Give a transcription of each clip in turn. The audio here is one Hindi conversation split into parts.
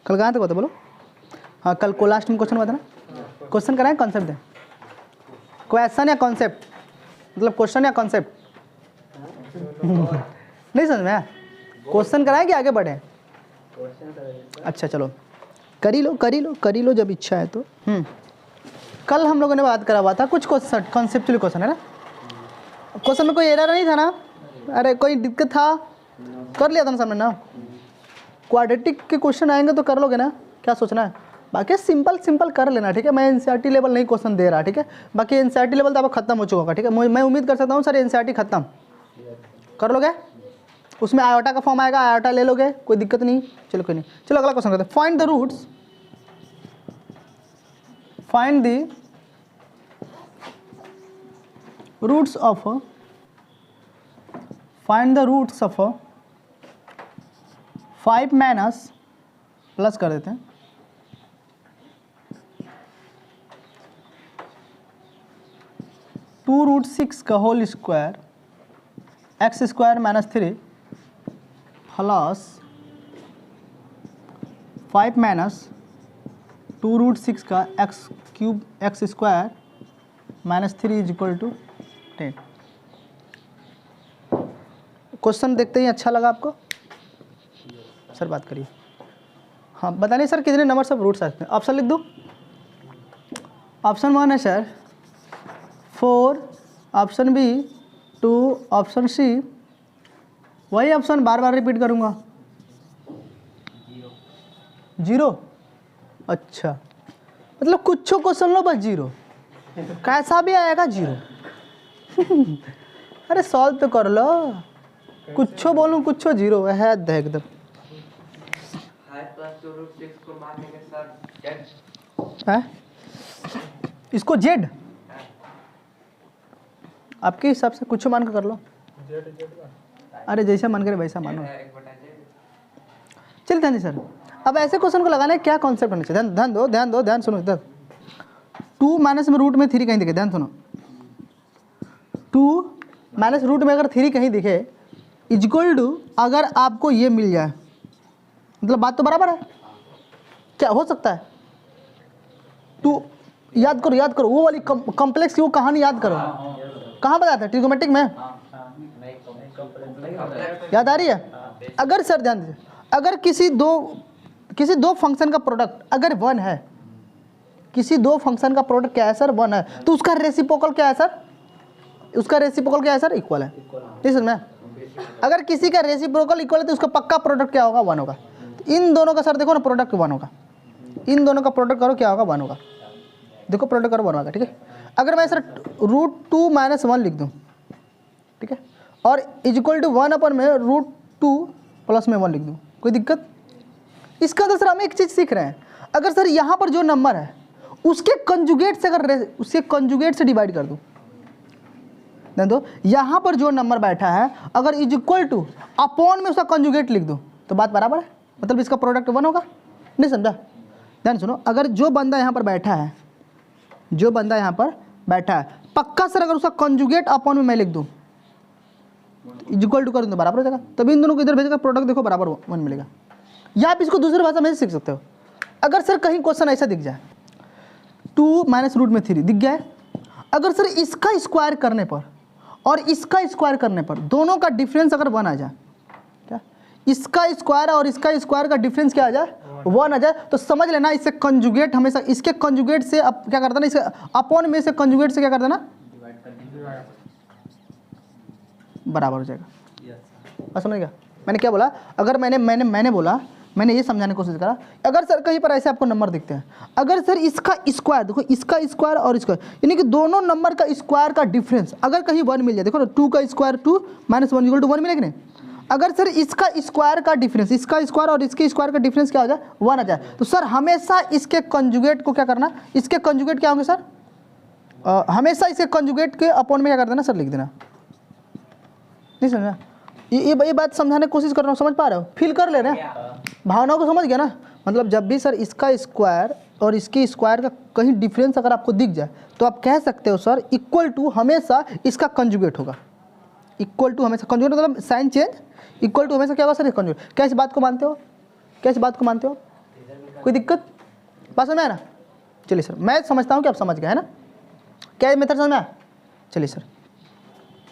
कल कहाँ तक होता बोलो? हाँ कल को लास्ट में क्वेश्चन हुआ था ना, क्वेश्चन कराएं कॉन्सेप्ट दें, क्वेश्चन या कॉन्सेप्ट, मतलब क्वेश्चन या कॉन्सेप्ट नहीं समझ में? क्वेश्चन कराएं कि आगे बढ़े? अच्छा चलो कर ही लो जब इच्छा है तो। कल हम लोगों ने बात करा हुआ था कुछ क्वेश्चन, कॉन्सेप्चुअल क्वेश्चन है ना। क्वेश्चन में कोई एरर नहीं था ना? अरे कोई दिक्कत था? कर लिया था ना सामने ना। क्वाड्रेटिक के क्वेश्चन आएंगे तो कर लोगे ना, क्या सोचना है? बाकी सिंपल कर लेना, ठीक है। मैं एनसीईआरटी लेवल नहीं क्वेश्चन दे रहा, ठीक है। बाकी एनसीईआरटी लेवल तो आपका खत्म हो चुका होगा, ठीक है। मैं उम्मीद कर सकता हूँ सर एनसीईआरटी खत्म कर लोगे। उसमें आयोटा का फॉर्म आएगा, आयोटा ले लोगे, कोई दिक्कत नहीं। चलो कोई नहीं, चलो अगला क्वेश्चन करते हैं। Find the roots of 5 minus plus कर देते हैं 2√6 का whole square x square minus 3 plus 5 minus 2√6 का x cube x square minus 3 is equal to 10। Question देखते ही अच्छा लगा आपको? सर बात करिए। हाँ बताइए सर कितने नंबर सब रूट्स आते हैं? ऑप्शन लिख दूँ? ऑप्शन 1 है sir 4, option B 2, option C, वही ऑप्शन बार बार रिपीट करूँगा, 0। अच्छा मतलब कुछ क्वेश्चन लो बस 0, कैसा भी आएगा 0। अरे सॉल्व तो कर लो, कुछ बोलूँ कुछ 0 है एकदम। इसको जेड आपके हिसाब से कुछ मान कर लो। अरे जैसा मन करे वैसा मानो। चलिए ध्यान सर, अब ऐसे क्वेश्चन को लगाने क्या कॉन्सेप्ट होना चाहिए? ध्यान सुनो इधर। 2 माइनस में रूट में 3 कहीं दिखे, ध्यान सुनो। 2 माइनस रूट में अगर 3 कहीं दिखे इक्वल टू, अगर आपको ये मिल जाए, मतलब बात तो बराबर है, क्या हो सकता है? 2 याद करो वो वाली कॉम्प्लेक्स की वो कहानी याद करो। कहाँ बताया था? ट्रिगोमेट्रिक में याद आ रही है? अगर सर ध्यान दीजिए, अगर किसी दो फंक्शन का प्रोडक्ट अगर 1 है, किसी दो फंक्शन का प्रोडक्ट क्या है सर? 1 है, तो उसका रेसिप्रोकल क्या है सर? उसका रेसिप्रोकल क्या है सर? इक्वल है। ठीक है। अगर किसी का रेसिप्रोकल इक्वल है तो उसका पक्का प्रोडक्ट क्या होगा? 1 होगा। इन दोनों का सर देखो ना प्रोडक्ट 1 होगा, इन दोनों का प्रोडक्ट करो क्या होगा? 1 होगा। देखो प्रोडक्ट करो 1 होगा, ठीक है। अगर मैं सर √2 - 1 लिख दूं, ठीक है, और इक्वल टू 1 में √2 प्लस में 1 लिख दूं, कोई दिक्कत? इसका तो सर हम एक चीज़ सीख रहे हैं, अगर सर यहाँ पर जो नंबर है उसके कंजुगेट से, अगर उसके कंजुगेट से डिवाइड कर दूं, देख दो यहाँ पर जो नंबर बैठा है अगर इक्वल टू अपॉन में उसका कंजुगेट लिख दूं तो बात बराबर है, मतलब इसका प्रोडक्ट 1 होगा। नहीं समझा? ध्यान सुनो, अगर जो बंदा यहाँ पर बैठा है, जो बंदा यहाँ पर बैठा है, पक्का सर अगर उसका कंजुगेट अपॉन में मैं लिख दूं इक्वल टू कर दूं तो बराबर हो जाएगा। तभी इन दोनों को इधर भेजकर प्रोडक्ट देखो बराबर 1 मिलेगा। या आप इसको दूसरी भाषा में सीख सकते हो। अगर सर कहीं क्वेश्चन ऐसा दिख जाए 2 माइनस रूट में 3 दिख गया है, अगर सर इसका स्क्वायर करने पर और इसका स्क्वायर करने पर दोनों का डिफरेंस अगर 1 आ जाए, क्या इसका स्क्वायर और इसका स्क्वायर का डिफरेंस क्या आ जाए? 1 आ जाए, तो समझ लेना इससे कंजुगेट हमेशा इसके कंजुगेट से क्या कर देना, इसके अपॉन में से कंजुगेट से क्या कर देना? बराबर हो जाएगा। बस समझ गया मैंने क्या बोला? अगर मैंने बोला, मैंने ये समझाने की कोशिश करा, अगर सर कहीं पर ऐसे आपको नंबर दिखते हैं, अगर सर इसका स्क्वायर देखो, इसका स्क्वायर और इसका, यानी कि दोनों नंबर का स्क्वायर का डिफरेंस अगर कहीं 1 मिल जाए, देखो ना 2 का स्क्वायर 2 माइनस 1 = 1 मिलेगा नहीं? अगर सर इसका स्क्वायर का डिफरेंस, इसका स्क्वायर और इसके स्क्वायर का डिफरेंस क्या हो जाए? 1 आ जाए, तो सर हमेशा इसके कंजुगेट को क्या करना? इसके कंजुगेट क्या होंगे सर? हमेशा इसके कंजुगेट के अपॉन में क्या कर देना सर? लिख देना। नहीं समझा? ये बात समझाने की कोशिश कर रहा हूँ, समझ पा रहे हो? फील कर ले रहे हैं, भावनाओं को समझ गया ना? मतलब जब भी सर इसका स्क्वायर और इसके स्क्वायर का कहीं डिफरेंस अगर आपको दिख जाए तो आप कह सकते हो सर इक्वल टू हमेशा इसका कंजुगेट होगा। इक्वल टू हमेशा कंजुगेट मतलब साइन चेंज, इक्वल टू हमेशा क्या होगा सर? कंजुगेट। क्या इस बात को मानते हो? क्या इस बात को मानते हो? कोई दिक्कत? बात समझ में आया ना? चलिए सर, मैं समझता हूँ कि आप समझ गए है ना, क्या ये मेथड समझ में आया? चलिए सर,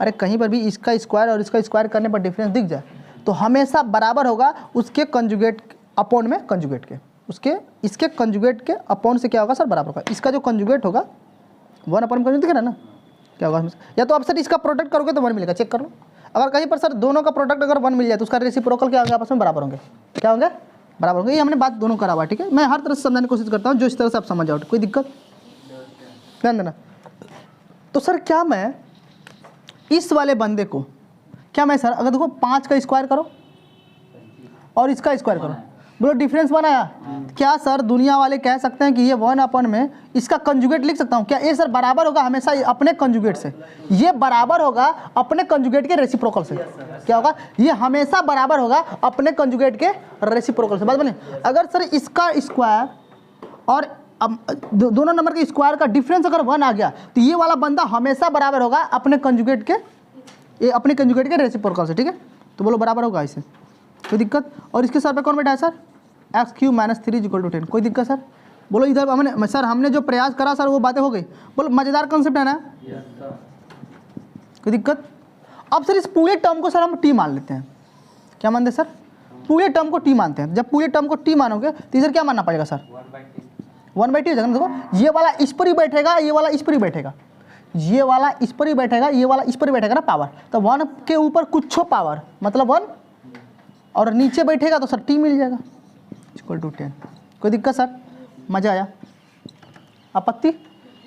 अरे कहीं पर भी इसका स्क्वायर और इसका स्क्वायर करने पर डिफरेंस दिख जाए तो हमेशा बराबर होगा उसके कंजुगेट अपॉन में कंजुगेट के, उसके इसके कंजुगेट के अपॉन से क्या होगा सर? बराबर होगा। इसका जो कंजुगेट होगा 1 अपॉन कंजुगेट दिख रहा है ना, क्या होगा? या तो आप सर इसका प्रोडक्ट करोगे तो 1 मिलेगा, चेक कर लो। अगर कहीं पर सर दोनों का प्रोडक्ट अगर 1 मिल जाए तो उसका रेसिप्रोकल क्या होंगे? आपस में बराबर होंगे। क्या होंगे? बराबर होंगे। ये हमने बात दोनों करा हुआ है, ठीक है। मैं हर तरह से समझाने की कोशिश करता हूँ जो इस तरह से आप समझ जाओ, कोई दिक्कत? ध्यान देना। तो सर क्या मैं इस वाले बंदे को, क्या मैं सर अगर देखो 5 का स्क्वायर करो और इसका स्क्वायर करो, बोलो डिफरेंस 1 आया, क्या सर दुनिया वाले कह सकते हैं कि ये 1 अपन में इसका कंजुगेट लिख सकता हूँ? क्या ये सर बराबर होगा हमेशा अपने कंजुगेट से? ये बराबर होगा अपने कंजुगेट के रेसिप्रोकल से। क्या होगा? ये हमेशा बराबर होगा अपने कंजुगेट के रेसिप्रोकल से। बात बने? अगर सर इसका स्क्वायर और दोनों नंबर के स्क्वायर का डिफरेंस अगर 1 आ गया तो ये वाला बंदा हमेशा बराबर होगा अपने कंजुगेट के, ये अपने कंजुगेट के रेसिप्रोकल से, ठीक है। तो बोलो बराबर होगा इसे, कोई दिक्कत? और इसके सर पे कौन बैठा है सर? x³ - 3 = 10। कोई दिक्कत सर? बोलो इधर हमने जो प्रयास करा सर वो बातें हो गई। बोलो मजेदार कॉन्सेप्ट है ना? कोई दिक्कत? अब सर इस पूरे टर्म को सर हम t मान लेते हैं। क्या मानते हैं सर? पूरे टर्म को t मानते हैं। जब पूरे टर्म को t मानोगे तो इधर क्या मानना पड़ेगा सर? 1/t हो जाएगा ना। देखो ये वाला इस पर ही बैठेगा, ये वाला इस पर ही बैठेगा, ये वाला इस पर ही बैठेगा, ये वाला इस पर ही बैठेगा ना पावर। तो 1 के ऊपर कुछ पावर मतलब 1 और नीचे बैठेगा तो सर t मिल जाएगा = 10। कोई दिक्कत सर? मजा आया? आपत्ति?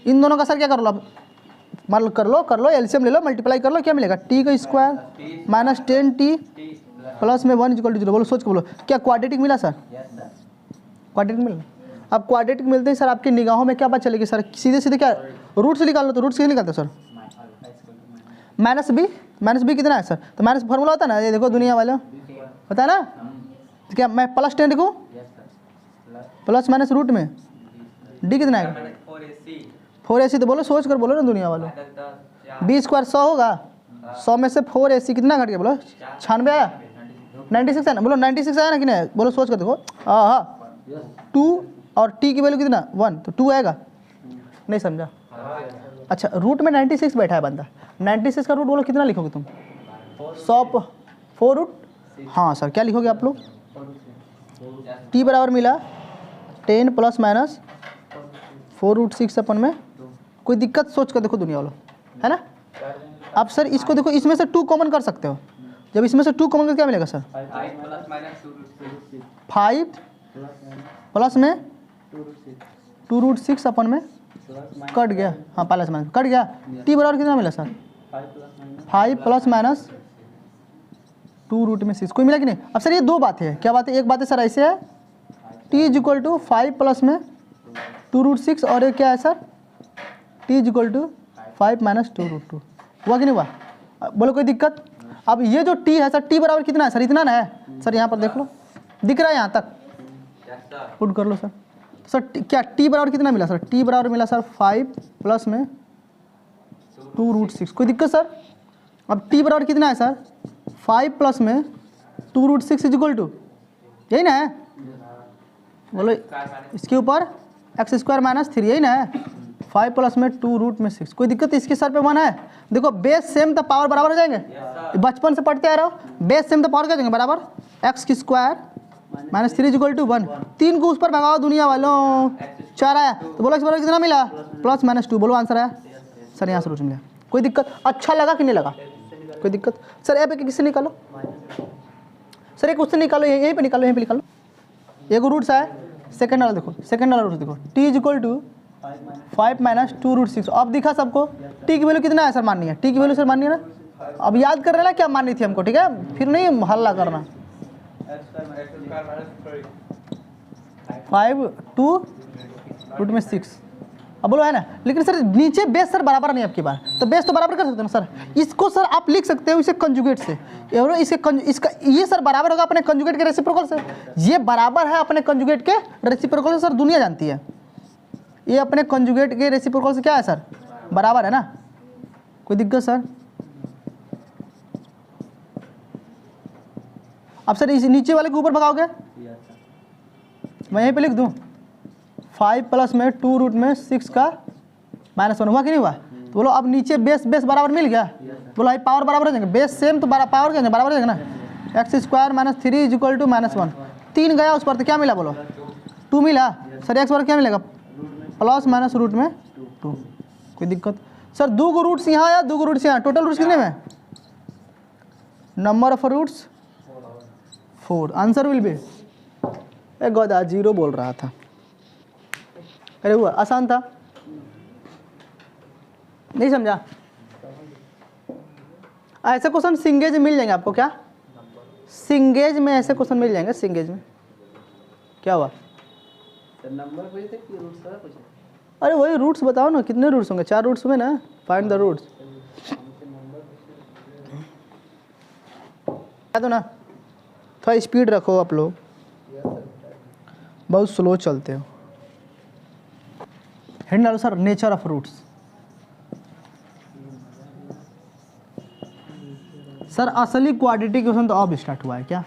इन दोनों का सर क्या कर लो? अब मान कर लो एलसीएम ले लो, मल्टीप्लाई कर लो, क्या मिलेगा? t का स्क्वायर - 10t प्लस में 1 = 0। बोलो सोच के बोलो, क्या क्वाड्रेटिक मिला सर? क्वाड्रेटिक मिला। अब क्वाड्रेटिक मिलते ही सर आपकी निगाहों में क्या बात चलेगी सर? सीधे सीधे क्या रूट से निकाल लो, तो रूट से निकालते सर -b कितना है सर? तो माइनस फॉर्मूला होता है ना, ये देखो दुनिया वाले होता है ना, तो क्या मैं +10 लिखूँ? प्लस माइनस रूट में d कितना है? 4ac। तो बोलो सोच कर बोलो ना दुनिया वालों, b² 100 होगा, 100 में से 4ac कितना घट गया? बोलो 96 आया, 96 है ना? बोलो 96 आया ना कि नहीं? बोलो सोच कर देखो। हाँ 2 और t की वैल्यू कितना? 1, तो 2 आएगा। नहीं समझा? अच्छा रूट में 96 बैठा है बंदा, 96 का रूट बोलो कितना लिखोगे तुम? 4 रूट। हाँ सर क्या लिखोगे आप लोग? t बराबर मिला 10 ± 4√6 अपन में। कोई दिक्कत? सोच कर देखो दुनिया वालों, है ना? अब सर इसको देखो, इसमें से 2 कॉमन कर सकते हो। जब इसमें से 2 कॉमन कर क्या मिलेगा सर? 5 प्लस में 2√6 अपन में कट गया। हाँ प्लस माइनस कट गया। t बराबर कितना मिला सर? 5 ± 2√6। कोई मिला कि नहीं? अब सर ये 2 बातें हैं। क्या बात है? एक बात है सर ऐसे है t = 5 प्लस में 2√6 और एक क्या है सर? t = 5 - 2√2। हुआ कि नहीं हुआ? बोलो कोई दिक्कत? अब ये जो t है सर, t बराबर कितना है सर? इतना ना है सर, यहाँ पर देख लो दिख रहा है यहाँ तक, पुट कर लो सर। सर क्या t बराबर कितना मिला सर? t बराबर मिला सर 5 प्लस में 2√6। कोई दिक्कत सर? अब t बराबर कितना है सर? 5 प्लस में 2√6 = यही ना है? बोलो इसके ऊपर x² - 3 यही ना है? 5 प्लस में 2√6। कोई दिक्कत? इसके सर पे 1 है। देखो बेस सेम तो पावर बराबर हो जाएंगे, बचपन से पढ़ते आ रहे हो। बेस सेम तो पावर क्या जाएंगे? बराबर x² - 3 = 1। 3 को उस पर भगाओ दुनिया वालों, 4 आया। तो बोलो इस बराबर कितना मिला? +-2। बोलो आंसर आया सर, यहाँ से रूट मिला। कोई दिक्कत? अच्छा लगा कि नहीं लगा? कोई दिक्कत? सर यहाँ पे किससे निकालो सर? एक उससे निकालो, यहीं पे निकालो, यहीं पे निकालो। एक रूट सा है, सेकंड वाला देखो, सेकंड वाला रूट देखो, t = 5 - 2√6। अब दिखा सबको t की वैल्यू कितना है सर? माननी है t की वैल्यू सर, माननी है ना? अब याद कर रहे ना क्या माननी थी हमको, ठीक है? फिर नहीं हल्ला करना। 5 2√6। अब बोलो है ना? लेकिन सर नीचे बेस सर बराबर नहीं, आपकी बार तो बेस तो बराबर कर सकते हो ना सर। इसको सर आप लिख सकते हो इसे कंजुगेट से, इसका ये सर बराबर होगा अपने कंजुगेट के रेसिप्रोकल से। ये बराबर है अपने कंजुगेट के रेसिप्रोकल से सर, दुनिया जानती है। ये अपने कंजुगेट के रेसिप्रोकल से क्या है सर? बराबर है ना? कोई दिक्कत सर? अब सर इस नीचे वाले के ऊपर भगाओगे मैं यहीं पे लिख दूँ 5 प्लस में 2 रूट में 6 का -1 हुआ कि नहीं हुआ? तो बोलो अब नीचे बेस बराबर मिल गया। बोलो भाई पावर बराबर हो जाएंगे, बेस सेम तो पावर क्या बराबर हो जाएगा ना। x² - 3 = -1, 3 गया उस पर तो क्या मिला बोलो 2 मिला। सर x पर क्या मिलेगा प्लस माइनस रूट में 2। कोई दिक्कत सर? 2 रूट्स यहाँ या 2 रूट्स यहाँ, टोटल रूट्स कितने में? Number of roots 4। Answer will be गदा 0 बोल रहा था। अरे हुआ आसान था, नहीं समझा? ऐसे क्वेश्चन सिंगेज में मिल जाएंगे आपको। क्या सिंगेज में ऐसे क्वेश्चन मिल जाएंगे? सिंगेज में क्या हुआ? नंबर पूछे कि रूट्स का पूछे? अरे वही रूट्स बताओ ना, कितने रूट्स होंगे? 4 रूट्स हुए ना, फाइंड द रूट्स। तो ना थोड़ा स्पीड रखो आप लोग, बहुत स्लो चलते हो। हेड डालो sir, nature of roots. Sir असली क्वाड्रेटिक क्वेश्चन तो अब स्टार्ट हुआ है क्या?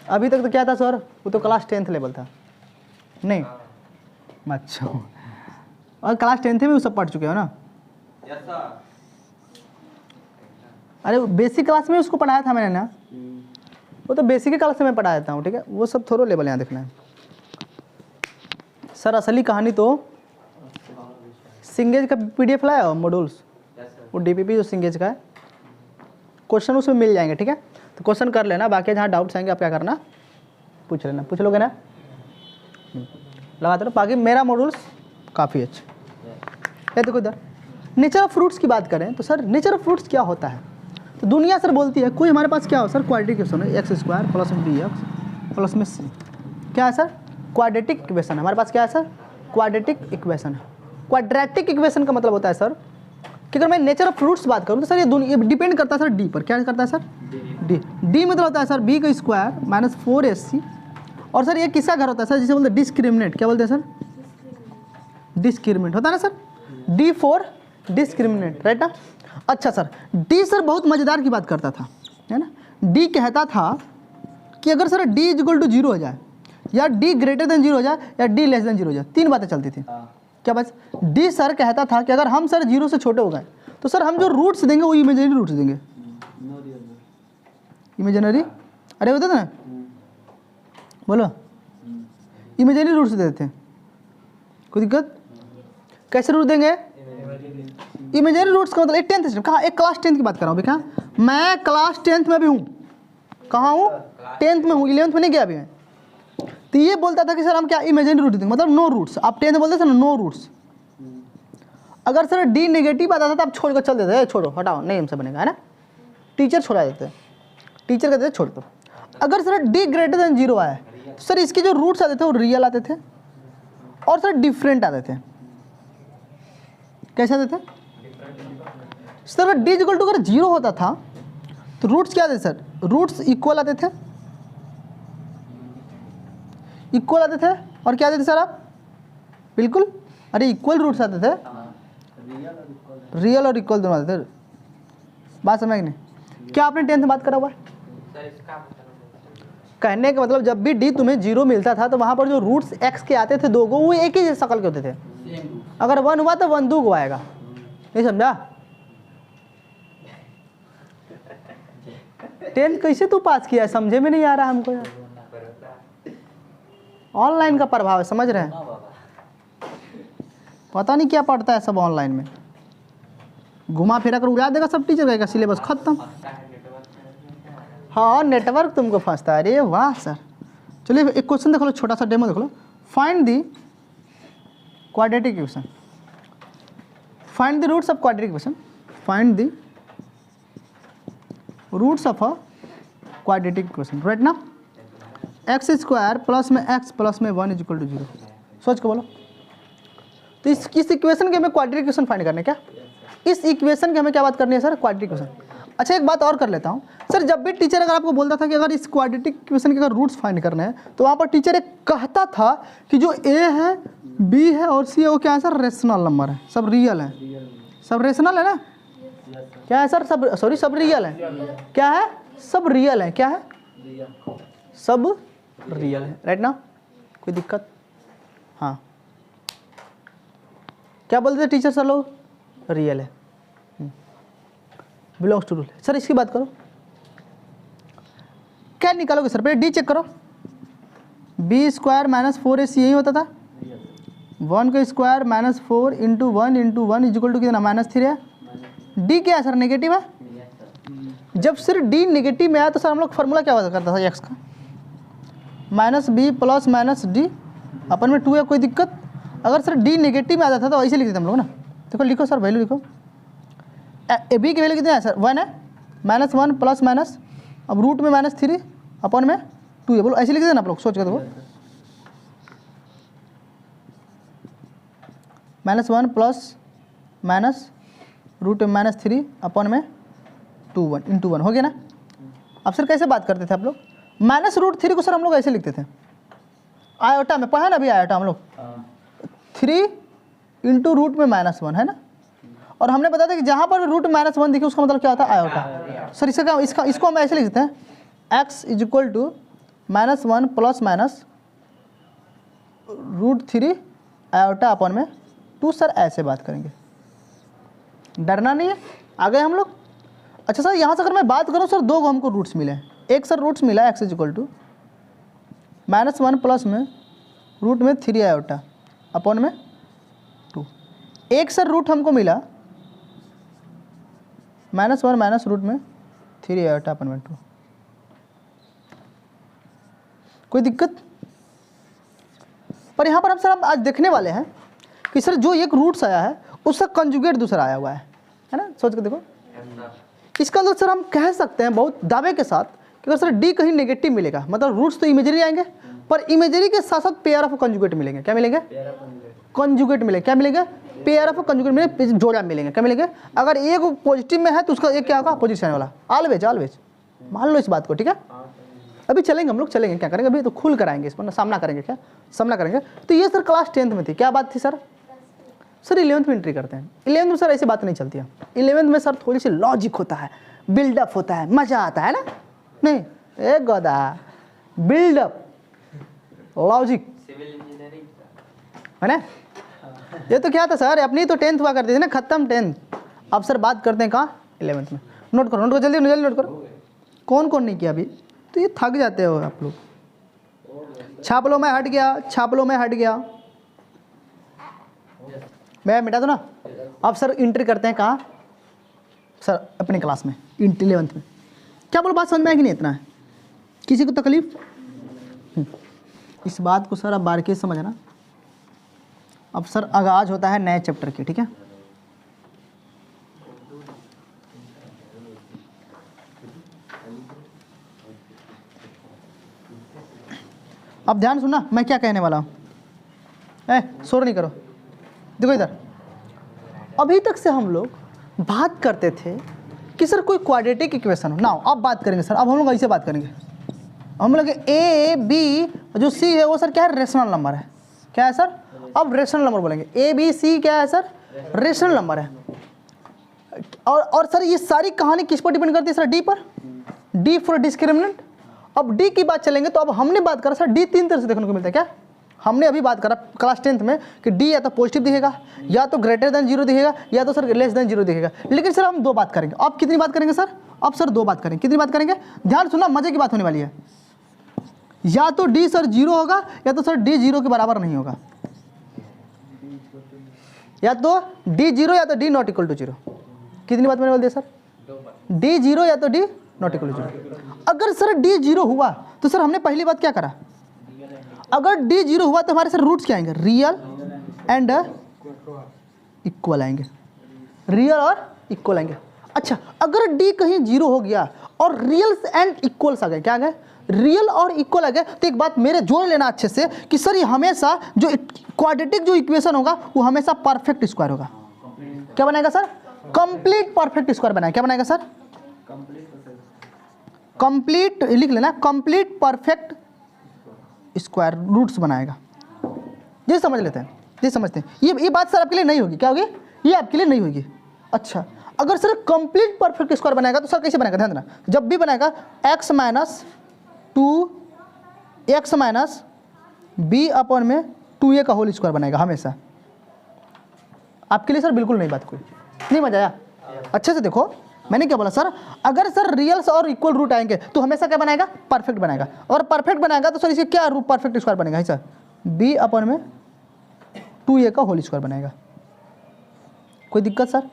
अभी तक तो क्या था सर? वो तो क्लास 10th लेवल था नहीं? अच्छा, और क्लास 10th में वो सब पढ़ चुके हो ना? Yes sir. अरे बेसिक क्लास में उसको पढ़ाया था मैंने ना, वो तो बेसिक क्लास में पढ़ा देता हूँ, ठीक है? वो सब थोड़ा लेवल यहाँ देखना है। सर असली कहानी तो सिंगेज का PDF लाया हो मॉड्यूल्स, वो DPP जो सिंगेज का है, क्वेश्चन उसमें मिल जाएंगे, ठीक है? तो क्वेश्चन कर लेना, बाकी जहाँ डाउट्स आएंगे आप क्या करना, पूछ लेना। पूछ लोगे ना, लगाते रहो। बाकी मेरा मॉड्यूल्स काफ़ी अच्छे। ये देखो इधर नेचर ऑफ फ्रूट्स की बात करें तो सर नेचर ऑफ फ्रूट्स क्या होता है? तो दुनिया सर बोलती है कोई हमारे पास क्या हो सर क्वाड्रेटिक इक्वेशन है, x² + bx प्लस में c। क्या है सर? क्वाड्रेटिक इक्वेशन है हमारे पास। क्या है सर? क्वाड्रेटिक इक्वेशन है। क्वाड्रेटिक इक्वेशन का मतलब होता है सर कि अगर मैं नेचर ऑफ फ्रूट्स बात करूँ तो सर ये डिपेंड करता है सर डी पर। क्या करता है सर? डी मतलब होता है सर b² - 4ac। और सर ये किसका घर होता है सर? जिसे बोलते हैं डिस्क्रिमिनेंट। क्या बोलते हैं सर? डिस्क्रिमिनेंट होता है ना sir, D for discriminant, right ना? अच्छा सर, D सर बहुत मज़ेदार की बात करता था, है ना? D कहता था कि अगर सर D = 0 हो जाए, या D > 0 हो जाए, या D < 0 हो जाए, 3 बातें चलती थी। क्या बस? D सर कहता था कि अगर हम सर 0 से छोटे हो गए तो सर हम जो रूट्स देंगे वो इमेजिनरी रूट्स देंगे। इमेजिनरी, अरे होता था ना, बोलो इमेजिनरी रूट्स देते थे। कोई दिक्कत? कैसे रूट देंगे? इमेजिनरी रूट्स का मतलब एक 10th कहाँ, एक क्लास 10th की बात कर रहा हूँ अभी। कहाँ? मैं क्लास 10th में भी हूँ। कहाँ हूँ? 10th में हूँ, 11th में नहीं गया अभी मैं। तो ये बोलता था कि सर हम क्या इमेजिनरी रूट देंगे, मतलब नो रूट्स। आप 10th बोलते थे ना नो रूट्स। अगर सर D नेगेटिव आता था तो आप छोड़ कर चल देते, छोड़ो हटाओ नहीं हमसे बनेगा, है ना? टीचर छोड़ा देते, टीचर कहते थे छोड़ दो। अगर सर D > 0 आया तो सर इसके जो रूट्स आते थे वो रियल आते थे और सर डिफरेंट आते थे। कैसे आते थे सर? अगर D अगर 0 होता था तो रूट्स क्या आते सर? रूट्स इक्वल आते थे, इक्वल आते थे। और क्या आते थे सर आप? बिल्कुल, अरे इक्वल रूट्स आते थे, रियल और इक्वल दोनों आते थे। बात समझ नहीं? क्या आपने 10th में बात करा हुआ है? कहने का मतलब जब भी D तुम्हें 0 मिलता था तो वहां पर जो रूट्स x के आते थे 2 को, वो एक ही शक्ल के होते थे। अगर 1 हुआ तो 1 2 को आएगा। नहीं समझा? 10th कैसे तू पास किया? समझे में नहीं आ रहा हमको यार। ऑनलाइन का प्रभाव है, समझ रहे हैं? पता नहीं क्या पढ़ता है सब ऑनलाइन में, घुमा फिरा कर उड़ा देगा सब टीचर का सिलेबस खत्म। हाँ नेटवर्क तुमको फंसता है। अरे वाह सर, चलिए एक क्वेश्चन देख लो, छोटा सा डेमो देख लो। Find the quadratic equation, find the roots of quadratic equation, find the roots of a quadratic equation, right ना? x² प्लस में x प्लस में 1 = 0। सोच के बोलो। तो इस इक्वेशन के हमें क्वाड्रेटिक इक्वेशन फाइंड करना है। क्या इस इक्वेशन की हमें क्या बात करनी है सर? Quadratic equation. अच्छा एक बात और कर लेता हूँ सर, जब भी टीचर अगर आपको बोलता था कि अगर इस क्वाड्रेटिक इक्वेशन के अगर रूट्स फाइंड करने हैं तो वहाँ पर टीचर एक कहता था कि जो A है, B है और C है वो क्या है सर? रेशनल नंबर है, सब रियल है। सब रेशनल है ना? क्या है सर? सब रियल है। क्या है? सब रियल है। क्या है? सब रियल है, राइट ना? कोई दिक्कत? हाँ, क्या बोलते थे टीचर सर लोग? रियल है, बिलोंग्स टू रूल। सर इसकी बात करो, क्या निकालोगे सर? पहले डी चेक करो। बी स्क्वायर माइनस 4ac यही होता था। 1 का स्क्वायर माइनस 4 into 1 into 1 is equal to कितना? -3 है। डी क्या है सर? नेगेटिव है। जब सिर्फ डी नेगेटिव में आया तो सर हम लोग फॉर्मूला क्या हुआ करता था एक्स का? -b प्लस -d अपन में 2 है, कोई दिक्कत? अगर सर डी नेगेटिव में आ जाता था तो ऐसे लिख देते हम लोग ना। देखो लिखो सर, वैल्यू लिखो। ए बी की वैल्यू कितनी है सर? 1 है। -1 प्लस माइनस, अब रूट में -3 अपन में 2 है। बोलो ऐसे लिख देना आप लोग, सोच कर देखो। -1 प्लस माइनस रूट में -3 अपन में 2 1 इंटू 1 हो गया ना? अब सर कैसे बात करते थे आप लोग? -√3 को सर हम लोग ऐसे लिखते थे, आयोटा में पढ़ा ना अभी, आयोटा हम लोग 3 इंटू रूट में -1 है ना? और हमने बताया था कि जहाँ पर रूट -1 दिखे उसका मतलब क्या होता है? आयोटा। सर इसको हम ऐसे लिख देते हैं, x is equal to -1 plus minus √3 iota upon में 2। सर ऐसे बात करेंगे, डरना नहीं है। आ गए हम लोग? अच्छा सर यहाँ से अगर मैं बात करूँ सर, 2 हमको रूट्स मिले हैं। एक सर रूट्स मिला x is equal to -1 plus में रूट में 3 आयोटा अपन में 2। एक सर रूट हमको मिला -1 माइनस रूट में 3 आयोटा अपन में 2। कोई दिक्कत? पर यहाँ पर हम आज देखने वाले हैं कि सर जो एक रूट्स आया है उसका कंजुगेट दूसरा आया हुआ है ना? सोच के देखो। इसका तो सर हम कह सकते हैं बहुत दावे के साथ कि अगर सर डी कहीं नेगेटिव मिलेगा, मतलब रूट्स तो इमेजरी आएंगे, पर इमेजरी के साथ साथ पेयर ऑफ कंजुगेट मिलेंगे। क्या मिलेंगे? कंजुगेट मिलेंगे। क्या मिलेंगे? पेयर ऑफ कंजुगेट मिलेंगे, जोड़ा मिलेंगे। क्या मिलेंगे? अगर एक पॉजिटिव में है तो उसका एक क्या होगा? पोजिशन वाला। ऑलवेज ऑलवेज मान लो इस बात को, ठीक है? अभी चलेंगे हम लोग, चलेंगे क्या करेंगे, अभी तो खुल कर आएंगे, इस पर सामना करेंगे। क्या सामना करेंगे? तो ये सर क्लास 10th में थी। क्या बात थी सर? सर 11th में एंट्री करते हैं। 11th में सर ऐसी बात नहीं चलती है। 11th में सर थोड़ी सी लॉजिक होता है, बिल्डअप होता है, मजा आता है ना? नहीं एक गदा बिल्डअप लॉजिक है ना? ये तो क्या था सर, अपनी तो 10th हुआ करती थी ना, खत्म 10th। अब सर बात करते हैं कहाँ? 11th में। नोट करो, नोट करो, जल्दी जल्दी नोट करो। कौन कौन नहीं किया अभी? तो ये थक जाते हो आप लोग। छाप लो, मैं हट गया, छाप लो, मैं हट गया, मैं मिटा दो ना। अब सर एंट्री करते हैं कहाँ? सर अपने क्लास में 11th में। क्या बोलो, बात समझ में आएगी? नहीं इतना है, किसी को तकलीफ? इस बात को सर अब बारीकी से समझना। अब सर आगाज होता है नए चैप्टर की, ठीक है? अब ध्यान सुनना मैं क्या कहने वाला हूँ। शोर नहीं करो, देखो इधर। अभी तक से हम लोग बात करते थे कि सर कोई क्वाड्रेटिक इक्वेशन हो ना। अब बात करेंगे सर, अब हम लोग ऐसे बात करेंगे। हम लोग ए बी जो सी है वो सर क्या है? रेशनल नंबर है। क्या है सर? अब रेशनल नंबर बोलेंगे। ए बी सी क्या है सर? रेशनल नंबर है। और सर ये सारी कहानी किस पर डिपेंड करती है सर? डी पर। D for discriminant. अब डी की बात चलेंगे तो अब हमने बात करा सर डी 3 तरह से देखने को मिलता है। क्या हमने अभी बात करा क्लास 10th में कि डी या तो पॉजिटिव दिखेगा, या तो ग्रेटर देन 0 दिखेगा, या तो सर लेस देन 0 दिखेगा। लेकिन सर हम 2 बात करेंगे। अब कितनी बात करेंगे सर? अब सर 2 बात करेंगे। कितनी बात करेंगे? ध्यान सुनना, मजे की बात होने वाली है। या तो डी सर 0 होगा, या तो सर डी 0 के बराबर नहीं होगा। या तो डी 0 या तो डी नॉट इक्वल टू 0। कितनी बात मैंने बोल दिया सर? डी 0 या तो डी नॉट इक्वल टू 0। अगर सर डी 0 हुआ तो सर हमने पहली बात क्या करा? अगर डी 0 हुआ तो हमारे सर रूट्स क्या आएंगे? रियल एंड इक्वल आएंगे। रियल और इक्वल आएंगे। अच्छा, अगर डी कहीं 0 हो गया और रियल एंड इक्वल्स आ गए, क्या आ गए? रियल और इक्वल आ गए, तो एक बात मेरे जोड़ लेना अच्छे से कि सर ये हमेशा जो क्वाड्रेटिक जो इक्वेशन होगा वो हमेशा परफेक्ट स्क्वायर होगा। क्या बनाएगा सर? कंप्लीट परफेक्ट स्क्वायर बनाएगा। क्या बनाएगा सर? कंप्लीट, लिख लेना, कंप्लीट परफेक्ट स्क्वायर रूट्स बनाएगा। ये समझ लेते हैं, ये समझते हैं। ये बात सर आपके लिए नहीं होगी। क्या होगी? ये आपके लिए नहीं होगी। अच्छा, अगर सर कंप्लीट परफेक्ट स्क्वायर बनाएगा तो सर कैसे बनाएगा? ध्यान देना, जब भी बनाएगा x - 2 x minus B upon में 2a का होल स्क्वायर बनाएगा हमेशा। आपके लिए सर बिल्कुल नहीं बात कोई नहीं, मजा आया? अच्छे से देखो मैंने क्या बोला सर, अगर सर रियल्स और इक्वल रूट आएंगे तो हमेशा क्या बनाएगा, परफेक्ट बनाएगा। और परफेक्ट बनाएगा तो सर इसे क्या रूट परफेक्ट स्क्वायर बनेगा सर, बी अपॉन में 2a का होल स्क्वायर बनाएगा। कोई दिक्कत सर,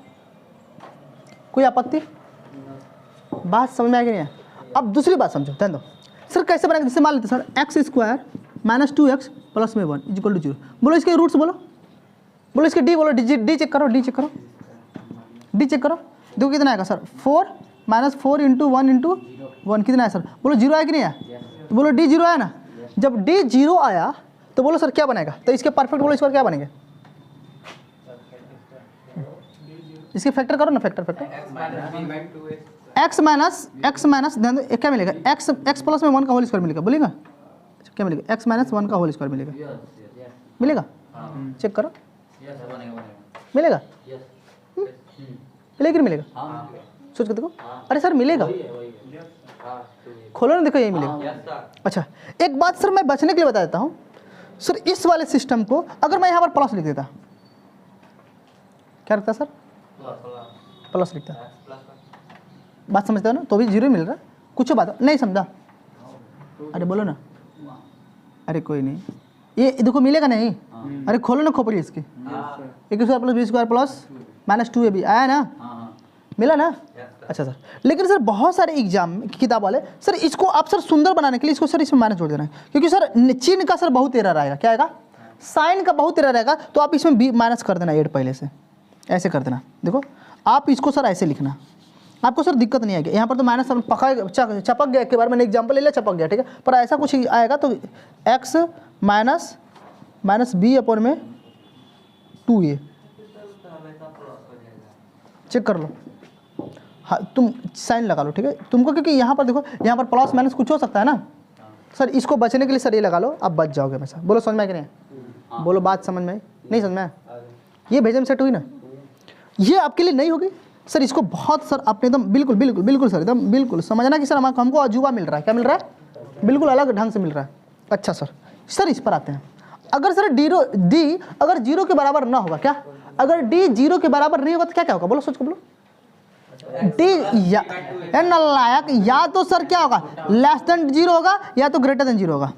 कोई आपत्ति? बात समझ में आएगी नहीं? अब दूसरी बात समझो, ध्यान दो सर कैसे बनेगा। जैसे मान लेते sir x square minus 2x plus में 1 इक्वल टू 0। बोलो इसके रूट्स, बोलो इसके डी, बोलो डी चेक करो, डी चेक करो। देखो कितना आएगा सर, 4 माइनस 4 इंटू 1 इंटू 1 कितना है सर, बोलो 0 आया कि नहीं आया? तो बोलो डी 0 आया ना। जब डी 0 आया तो बोलो सर क्या बनेगा, तो इसके परफेक्ट बोलो स्क्वायर क्या बनेंगे, इसके फैक्टर करो ना, फैक्टर एक्स माइनस ध्यान दो क्या मिलेगा, एक्स प्लस में 1 का होल स्क्वायर मिलेगा, बोलेगा क्या मिलेगा, एक्स माइनस 1 का होल स्क्वायर मिलेगा। चेक करो मिलेगा, मिलेगा सोच के देखो। अरे सर मिलेगा, खोलो ना देखो यही मिलेगा। अच्छा एक बात सर मैं बचने के लिए बता देता हूँ सर, इस वाले सिस्टम को अगर मैं यहाँ पर प्लस लिख देता, क्या रखता सर, प्लस लिखता, बात समझते हो ना, तो भी 0 मिल रहा, कुछ बात नहीं समझा? अरे बोलो ना, अरे कोई नहीं, ये देखो मिलेगा नहीं, अरे खोलो ना खोपड़ी इसकी, एक square plus B square plus minus 2ab आया ना, मिला ना? अच्छा सर, लेकिन सर बहुत सारे एग्जाम किताब वाले सर इसको आप सर सुंदर बनाने के लिए इसको सर इसमें माइनस जोड़ देना है, क्योंकि सर चिन्ह का सर बहुत एरर आएगा, क्या आएगा, साइन का बहुत एरर आएगा, तो आप इसमें बी माइनस कर देना 8 पहले से, ऐसे कर देना। देखो आप इसको सर ऐसे लिखना, आपको सर दिक्कत नहीं आएगी। यहाँ पर तो माइनस चपक गया, एक बार मैंने एग्जाम्पल ले लिया चपक गया, ठीक है, पर ऐसा कुछ आएगा तो एक्स माइनस बी अपॉन में 2a, चेक कर लो। हाँ तुम साइन लगा लो, ठीक है तुमको, क्योंकि यहाँ पर देखो यहाँ पर प्लस माइनस कुछ हो सकता है ना सर, इसको बचने के लिए सर ये लगा लो, आप बच जाओगे हमेशा। बोलो समझ में आए कि नहीं, बोलो बात समझ में आई, नहीं समझ में आया? ये भेजम सेट हुई ना, ये आपके लिए नहीं होगी सर, इसको बहुत सर आपने एकदम बिल्कुल सर एकदम बिल्कुल समझना कि सर हमको अजूबा मिल रहा है, क्या मिल रहा है, बिल्कुल अलग ढंग से मिल रहा है। अच्छा सर इस पर आते हैं, अगर सर डी अगर 0 के बराबर ना होगा, क्या अगर डी 0 के बराबर नहीं होगा तो क्या होगा, बोलो सोच को बोलो, डी नालायक या तो सर क्या होगा, लेस देन 0 होगा या तो ग्रेटर देन 0 होगा,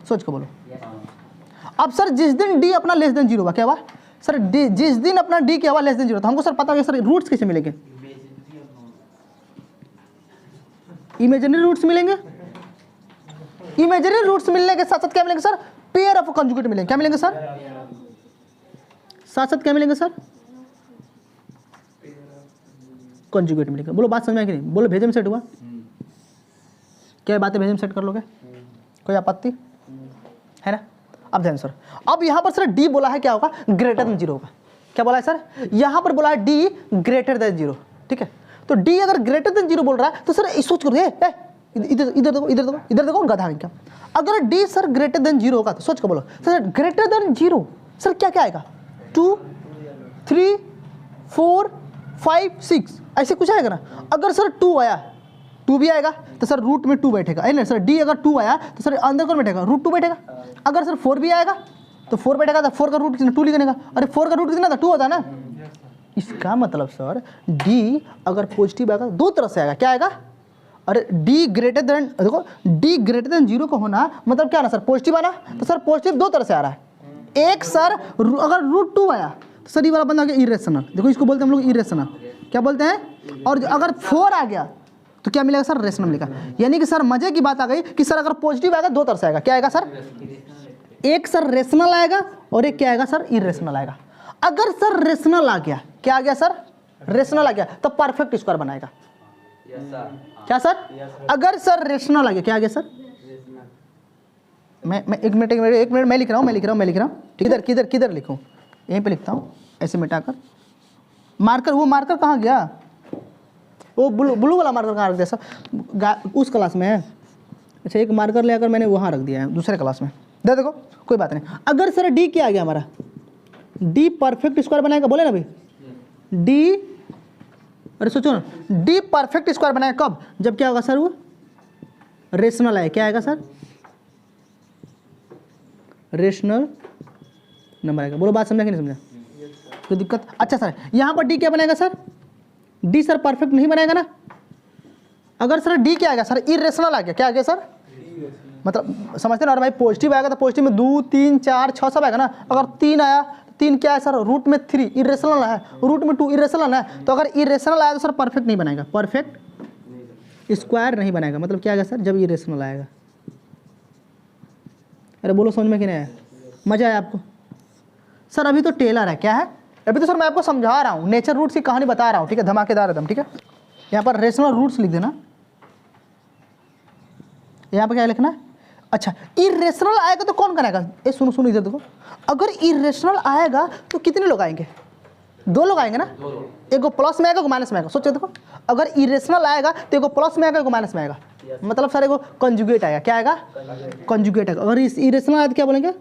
सोच को बोलो। अब सर जिस दिन डी अपना लेस देन 0 होगा क्या हुआ सर, डी जिस दिन अपना डी क्या हुआ लेस देन 0, तो हमको सर पता होगा सर रूट्स कैसे मिलेंगे, इमेजिनरी रूट्स मिलेंगे, इमेजिनरी रूट्स मिलने के साथ साथ क्या मिलेंगे सर, पेयर ऑफ कंजुगेट मिलेंगे, क्या मिलेंगे सर, साथ साथ क्या मिलेंगे सर, कंजुगेट मिलेगा। बोलो बात समझ में आई कि नहीं, बोलो भेजम सेट हुआ, क्या बातें भेजम सेट कर लोगे, कोई आपत्ति है ना? अब ध्यान सर, अब यहाँ पर सर डी बोला है क्या होगा, ग्रेटर देन 0 होगा, क्या बोला है सर, यहाँ पर बोला है डी ग्रेटर देन 0, ठीक है, तो डी अगर ग्रेटर देन 0 बोल रहा है तो सर सोच करो, इधर देखो गधा क्या, अगर डी सर ग्रेटर देन 0 होगा तो सोच कर बोलो सर ग्रेटर देन 0 सर क्या आएगा, 2 3 4 5 6 ऐसे कुछ आएगा ना। अगर सर 2 आया, 2 भी आएगा तो सर रूट में 2 बैठेगा, है ना सर, डी अगर 2 आया तो सर अंदर कौन बैठेगा, रूट 2 बैठेगा। अगर सर 4 भी आएगा तो 4 बैठेगा, तो 4 का रूट कितना 2 लिखनेगा, अरे 4 का रूट कितना था 2 होता है ना। इसका मतलब सर डी अगर पॉजिटिव आएगा दो तरह से आएगा, क्या आएगा, अरे डी ग्रेटर देन, देखो डी ग्रेटर देन 0 का होना मतलब क्या ना सर, पॉजिटिव आना, तो सर पॉजिटिव दो तरह से आ रहा है, एक सर अगर रूट 2 आया तो सर ये वाला बंदा आ गया इरेशनल, देखो इसको बोलते हैं हम लोग इरेशनल, क्या बोलते हैं, और अगर 4 आ गया तो क्या मिलेगा सर, रेशनल मिलेगा। यानी कि सर मजे की बात आ गई कि सर अगर पॉजिटिव आएगा दो तरह से आएगा, क्या आएगा सर, एक सर रेशनल आएगा और एक क्या आएगा सर, इरेशनल आएगा। अगर सर रेशनल आ गया, क्या आ गया सर, रेशनल आ गया, तो परफेक्ट स्क्वायर बनाएगा, क्या सर, अगर सर रेशनल आ गया, क्या आ गया सर, मैं एक मिनट मैं लिख रहा हूँ, किधर लिखूं, यहीं पे लिखता हूँ ऐसे मिटाकर, मार्कर, वो मार्कर कहाँ गया, वो ब्लू वाला मार्कर कहाँ रख दिया सर, उस क्लास में है, अच्छा एक मार्कर ले आकर मैंने वहाँ रख दिया है दूसरे क्लास में, देखो कोई बात नहीं। अगर सर डी क्या आ गया हमारा, डी परफेक्ट स्क्वायर बनाएगा, बोले ना भाई डी, अरे सोचो ना, डी परफेक्ट स्क्वायर बनाएगा कब, जब क्या होगा सर, वो रेशनल है, क्या आएगा सर, रेशनल नंबर आएगा। बोलो बात समझा कि नहीं समझा? कोई दिक्कत? अच्छा सर यहाँ पर डी क्या बनेगा सर? डी सर परफेक्ट नहीं बनेगा ना। अगर सर डी क्या आएगा सर? इरेशनल आ गया। क्या आ गया सर? मतलब समझते ना? और भाई पॉजिटिव आएगा तो पॉजिटिव में 2 3 4 6 सब आएगा ना। अगर 3 आया, 3 क्या है सर? रूट में 3 इरेशनल है, रूट में 2 इरेशनल है। तो अगर इरेशनल आया तो सर परफेक्ट नहीं बनेगा, परफेक्ट स्क्वायर नहीं बनेगा। मतलब क्या आएगा सर? जब इरेशनल आएगा। अरे बोलो समझ में कि नहीं आया? मजा आया आपको? सर अभी तो टेलर है, क्या है? अभी तो सर मैं आपको समझा रहा हूँ, नेचर रूट्स की कहानी बता रहा हूँ, ठीक है? धमाकेदार एकदम, ठीक है? यहाँ पर रेशनल रूट्स लिख देना। यहाँ पर क्या लिखना है? अच्छा इरेशनल आएगा तो कौन करेगा? ये सुनो सुनो इधर देखो। अगर इरेशनल आएगा तो कितने लोग आएंगे? 2 लोग आएंगे ना। एक को प्लस में आएगा, एक को माइनस में आएगा। सोचो देखो, अगर इरेशनल आएगा तो एक को प्लस में आएगा, एक को माइनस में आएगा। मतलब सर एक को कंजुगेट आएगा। क्या आएगा? कंजुगेट आएगा। अगर इरेशनल आया तो क्या बोलेंगे?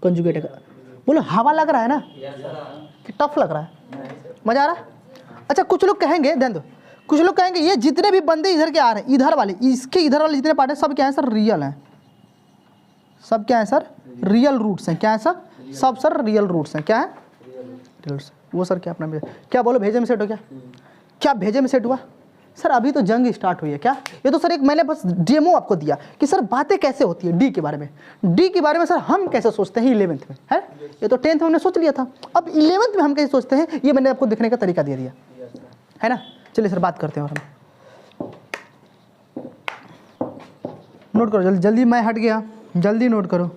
कंजुगेट आएगा। बोलो हवा लग रहा है ना कि टफ लग रहा है? मजा आ रहा है? अच्छा कुछ लोग कहेंगे, ध्यान दो, कुछ लोग कहेंगे ये जितने भी बंदे इधर के आ रहे हैं, इधर वाले, इसके इधर वाले जितने पार्ट हैं सब क्या है सर? रियल हैं। सब क्या है सर? रियल रूट्स हैं। क्या है सर? सब सर रियल रूट्स हैं। क्या है? रियल। वो सर क्या अपना क्या बोलो भेजे में सेट हो? क्या क्या भेजे में सेट हुआ? सर अभी तो जंग स्टार्ट हुई है। क्या ये तो सर एक मैंने बस डेमो आपको दिया कि सर बातें कैसे होती है डी के बारे में। डी के बारे में सर हम कैसे सोचते हैं 11th में, है? ये तो 10th में हमने सोच लिया था, अब 11th में हम कैसे सोचते हैं ये मैंने आपको दिखने का तरीका दे दिया, है ना? चलिए सर बात करते हैं। और हम नोट करो जल्दी जल्दी, मैं हट गया, जल्दी नोट करो।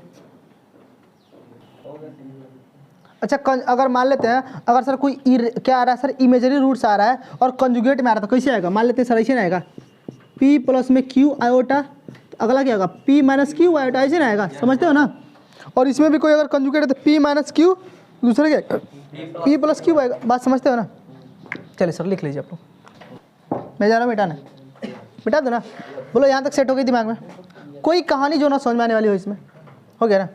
अच्छा अगर मान लेते हैं अगर सर कोई क्या आ रहा है सर? इमेजरी रूट्स आ रहा है और कंजुगेट में आ रहा था, कैसे आएगा? मान लेते हैं सर ऐसे ना आएगा, p प्लस में q आयोटा, तो अगला क्या होगा? p माइनस क्यू आयोटा, ऐसे ना आएगा। समझते हो ना? और इसमें भी कोई अगर कंजुगेट है तो p माइनस क्यू, दूसरा क्या? p प्लस क्यू आएगा। बात समझते हो ना? चलिए सर लिख लीजिए आप लोग। मैं जा रहा हूँ मिटाने, मिटा दो ना। बोलो यहाँ तक सेट हो गई दिमाग में? कोई कहानी जो ना समझ में आने वाली हो इसमें? हो गया ना?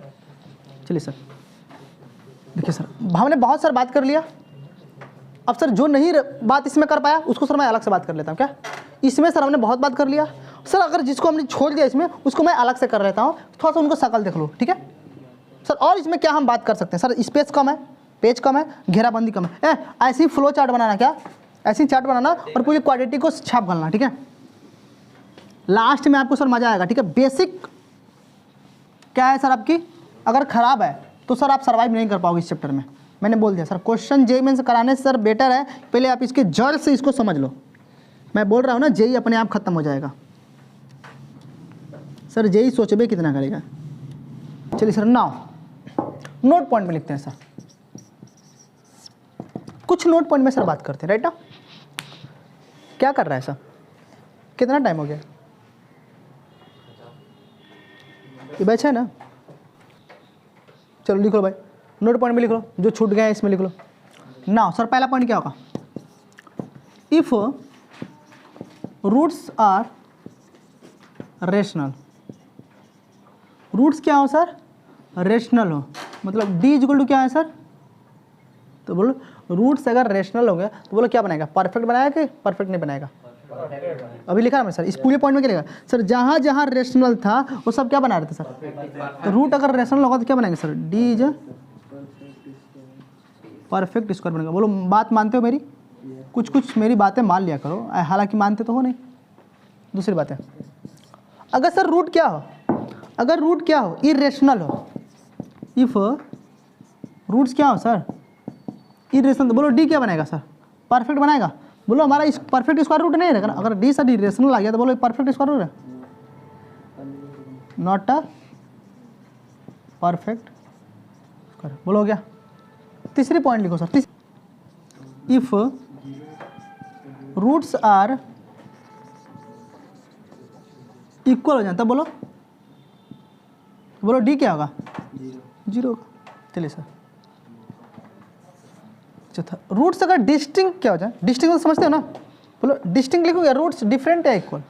चलिए सर देखिए सर हमने बहुत सर बात कर लिया। अब सर जो नहीं बात इसमें कर पाया उसको सर मैं अलग से बात कर लेता हूँ। क्या इसमें सर हमने बहुत बात कर लिया सर, अगर जिसको हमने छोड़ दिया इसमें उसको मैं अलग से कर लेता हूँ, थोड़ा सा उनको शकल देख लो, ठीक है सर? और इसमें क्या हम बात कर सकते हैं सर? स्पेस कम है, पेज कम है, घेराबंदी कम है। ऐसी फ्लो चार्ट बनाना, क्या ऐसी चार्ट बनाना और पूरी क्वाड्रेटिक को छाप घालना, ठीक है? लास्ट में आपको सर मजा आएगा, ठीक है? बेसिक क्या है सर आपकी? अगर खराब है तो सर आप सर्वाइव नहीं कर पाओगे इस चैप्टर में। मैंने बोल दिया सर क्वेश्चन जेई मेंस कराने से सर बेटर है पहले आप इसके जड़ से इसको समझ लो। मैं बोल रहा हूँ ना जेई अपने आप खत्म हो जाएगा। सर जेई सोचबे कितना करेगा? चलिए सर नाउ नोट पॉइंट में लिखते हैं सर, कुछ नोट पॉइंट में सर बात करते हैं, राइट ना? क्या कर रहा है सर? कितना टाइम हो गया? ये बैच है ना? चलो लिख लो भाई, नोट पॉइंट में लिख लो, जो छूट गए हैं इसमें लिख लो। नाउ सर पहला पॉइंट क्या होगा? If roots are rational, roots क्या हो सर? रेशनल हो, मतलब डी इक्वल टू क्या है सर? तो बोलो रूट्स अगर रेशनल हो गया तो बोलो क्या बनाएगा? परफेक्ट बनाएगा कि परफेक्ट नहीं बनाएगा? अभी लिखा ना मैं सर, इस पूरे पॉइंट में क्या लिखा सर? जहाँ जहाँ रेशनल था वो सब क्या बना रहे थे सर? तो रूट अगर रेशनल होगा तो क्या बनाएंगे sir? D is perfect square बनेगा। बोलो बात मानते हो मेरी? कुछ कुछ मेरी बातें मान लिया करो, हालांकि मानते तो हो नहीं। दूसरी बात है अगर सर रूट क्या हो, अगर रूट क्या हो? इरेशनल हो। इफ रूट्स क्या हो सर? इरेशनल, तो बोलो डी क्या बनेगा सर? परफेक्ट बनाएगा। बोलो हमारा इस परफेक्ट स्क्वायर रूट नहीं रहेगा ना। अगर डी सर इरेशनल आ गया तो बोलो परफेक्ट स्क्वायर रूट है? Not a perfect square. बोलो हो गया? तीसरी पॉइंट लिखो sir, if roots are equal हो जाए तब बोलो, बोलो डी क्या होगा? 0 होगा। चलिए सर चौथा, रूट्स अगर डिस्टिंक्ट क्या हो जाए? डिस्टिंक्ट तो समझते हो ना? बोलो डिस्टिंक्ट लिखोगे, रूट्स डिफरेंट है इक्वल?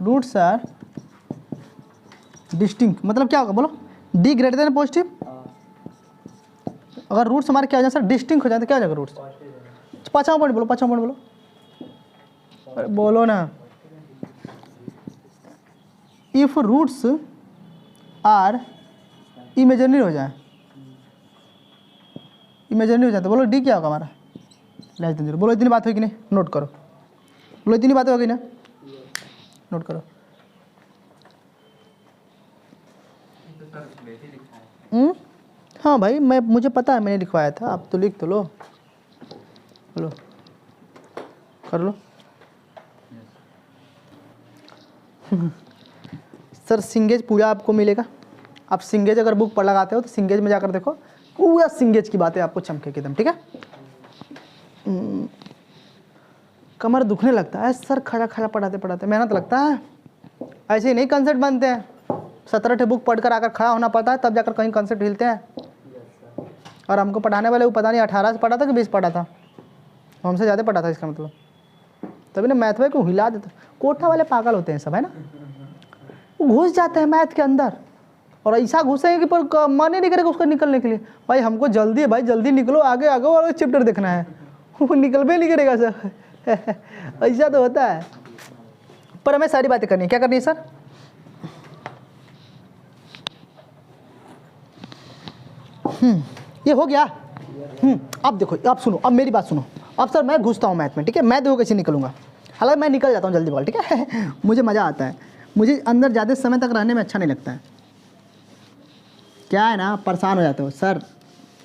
रूट्स आर डिस्टिंक्ट मतलब क्या होगा? बोलो डी ग्रेटर देन पॉजिटिव। अगर रूट्स हमारे क्या हो जाए सर? डिस्टिंक्ट हो जाए तो क्या हो जाएगा? रूट्स। पाँचवा पॉइंट बोलो, पाँचवा पॉइंट बोलो, अरे बोलो ना। इफ रूट्स आर इमेजिनरी हो जाए, इमेजिनरी हो जाए तो बोलो डी क्या होगा हमारा, लेस देन 0। बोलो इतनी बात होगी नहीं, नोट करो। बोलो इतनी बात होगी ना, नोट करो। हाँ भाई, मुझे पता है, मैंने लिखवाया था, आप तो लिख तो लो, बोलो कर लो। सर सिंगेज पूरा आपको मिलेगा। आप सिंगेज अगर बुक पर लगाते हो तो सिंगेज में जाकर देखो, पूरा सिंगेज की बातें आपको चमकेगी एकदम, ठीक है। कमर दुखने लगता है सर, खड़ा खड़ा पढ़ाते पढ़ाते मेहनत लगता है। ऐसे ही नहीं कंसेप्ट बनते हैं, 17 बुक पढ़कर आकर खड़ा होना पड़ता है, तब जाकर कहीं कंसेप्ट हिलते हैं। और हमको पढ़ाने वाले वो पता नहीं 18 से पढ़ा था कि 20 पढ़ा था, हमसे ज़्यादा पढ़ा था इसका मतलब। तभी ना मैथ में को हिला देता। कोठा वाले पागल होते हैं सब, है ना, वो घुस जाते हैं मैथ के अंदर और ऐसा घुसेंगे कि पर मन ही नहीं करेगा उसको निकलने के लिए। भाई हमको जल्दी है, भाई जल्दी निकलो, आगे आगे और चैप्टर देखना है, वो निकल भी नहीं करेगा सर। ऐसा तो होता है, पर हमें सारी बातें करनी है। क्या करनी है सर? ये हो गया। अब देखो, अब सुनो, अब मेरी बात सुनो। अब सर मैं घुसता हूँ मैथ में, ठीक है, मैं देखो कैसे निकलूंगा। हालांकि मैं निकल जाता हूँ जल्दी बोल, ठीक है। मुझे मज़ा आता है, मुझे अंदर ज़्यादा समय तक रहने में अच्छा नहीं लगता है। क्या है ना, परेशान हो जाते हो सर,